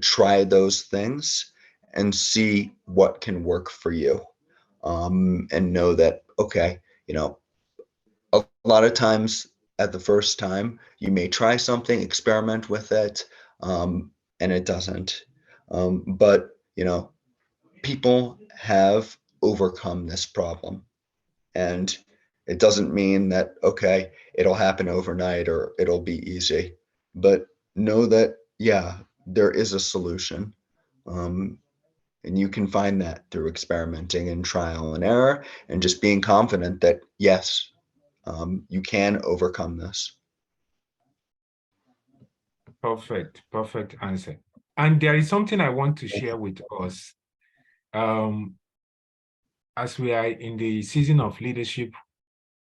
try those things, and see what can work for you, and know that, okay, a lot of times at the first time you may try something, experiment with it, and it doesn't, but people have overcome this problem, and it doesn't mean that, okay, it'll happen overnight or it'll be easy, but know that, yeah, there is a solution. And you can find that through experimenting and trial and error, and just being confident that, yes, you can overcome this. Perfect answer. And there is something I want to share with us. As we are in the season of leadership,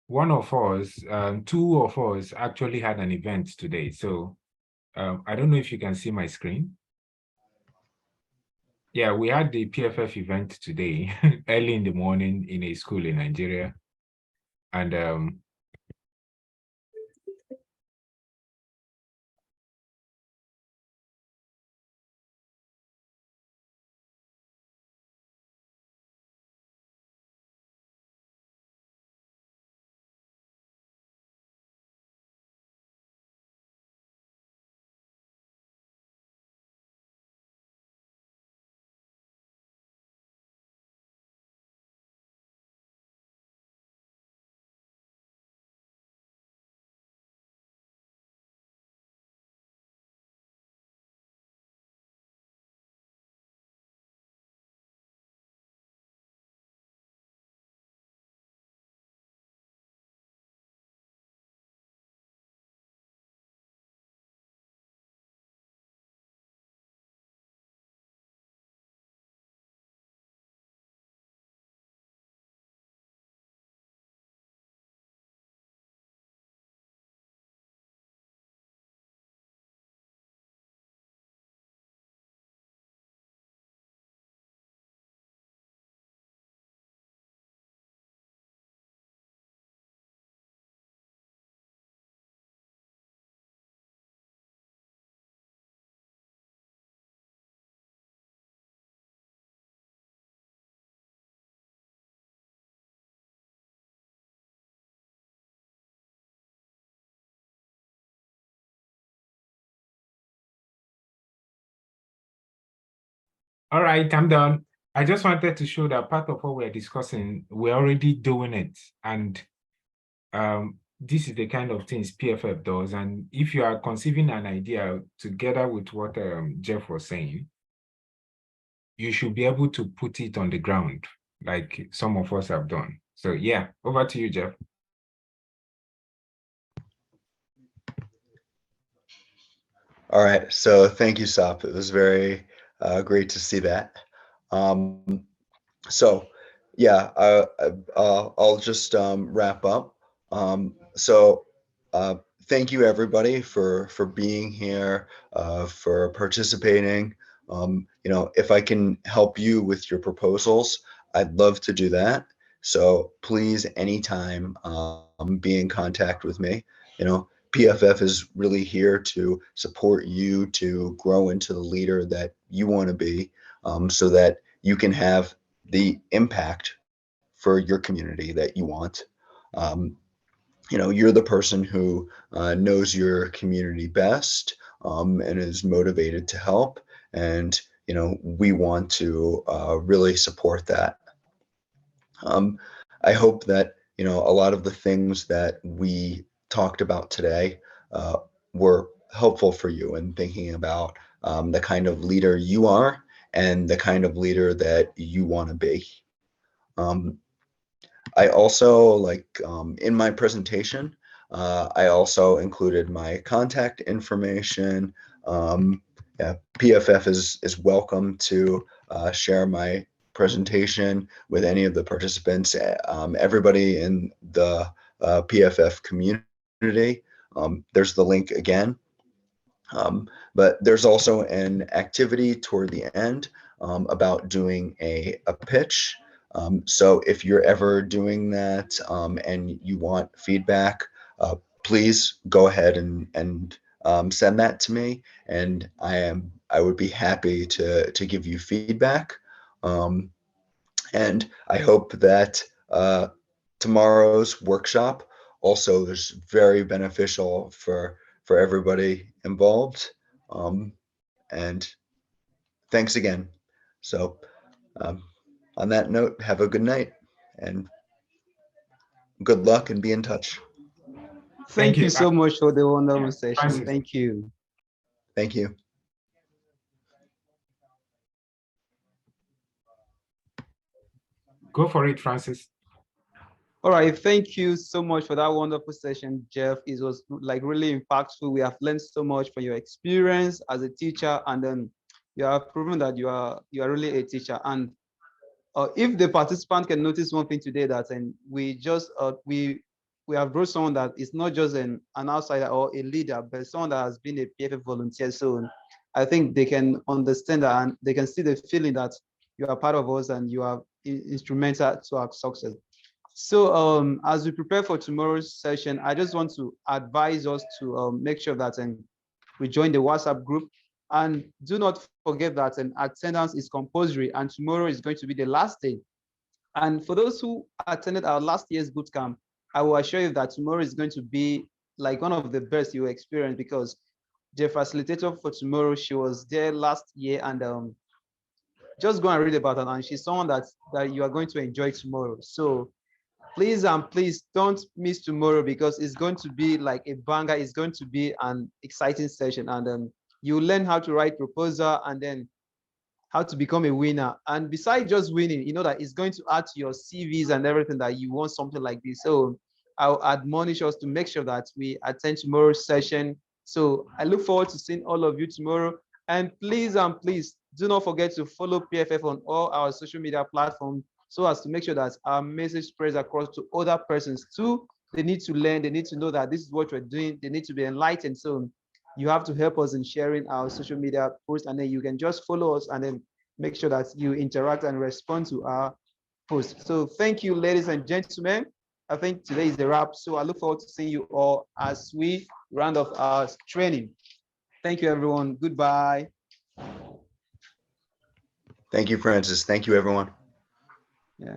one of us, two of us actually had an event today. So I don't know if you can see my screen. Yeah, we had the PFF event today, early in the morning in a school in Nigeria. And All right, I'm done. I just wanted to show that part of what we're discussing, we're already doing it. And this is the kind of things PFF does. And if you are conceiving an idea together with what Jeff was saying, you should be able to put it on the ground like some of us have done. So yeah, over to you, Jeff. All right, so thank you, Sop. It was very great to see that. So yeah, I'll just wrap up. So thank you everybody for being here, for participating. If I can help you with your proposals, I'd love to do that. So please, anytime, be in contact with me. PFF is really here to support you to grow into the leader that you want to be, so that you can have the impact for your community that you want. Um, you're the person who knows your community best, and is motivated to help. And, we want to really support that. I hope that, a lot of the things that we talked about today uh, were helpful for you in thinking about the kind of leader you are and the kind of leader that you want to be. I also, in my presentation, I also included my contact information. Yeah, PFF is welcome to share my presentation with any of the participants, everybody in the PFF community. There's the link again. But there's also an activity toward the end about doing a pitch. So if you're ever doing that and you want feedback, please go ahead and send that to me, and I would be happy to give you feedback. And I hope that tomorrow's workshop also is very beneficial for everybody involved. And thanks again. So on that note, have a good night and good luck, and be in touch. Thank you so much for the wonderful session. Francis. Thank you. Thank you. Go for it, Francis. All right, thank you so much for that wonderful session, Jeff. It was like really impactful. We have learned so much from your experience as a teacher, and then you have proven that you are really a teacher. And if the participant can notice one thing today, that and we just we have brought someone that is not just an outsider or a leader, but someone that has been a PFF volunteer. So I think they can understand that, and they can see the feeling that you are part of us and you are instrumental to our success. So as we prepare for tomorrow's session, I just want to advise us to make sure that we join the WhatsApp group. And do not forget that an attendance is compulsory, and tomorrow is going to be the last day. And for those who attended our last year's bootcamp, I will assure you that tomorrow is going to be like one of the best you will experience, because the facilitator for tomorrow, she was there last year, and just go and read about her. And she's someone that you are going to enjoy tomorrow. So please don't miss tomorrow, because it's going to be like a banger. It's going to be an exciting session, and you learn how to write proposal, and then how to become a winner. And besides just winning, you know that it's going to add to your CVs and everything, that you want something like this. So I'll admonish us to make sure that we attend tomorrow's session. So I look forward to seeing all of you tomorrow. And please do not forget to follow PFF on all our social media platforms, so as to make sure that our message spreads across to other persons too. They need to learn, they need to know that this is what we're doing, they need to be enlightened. So you have to help us in sharing our social media posts, and then you can just follow us and then make sure that you interact and respond to our posts. So thank you, ladies and gentlemen. I think today is the wrap. So I look forward to seeing you all as we round off our training. Thank you, everyone. Goodbye. Thank you, Francis. Thank you, everyone. Yeah.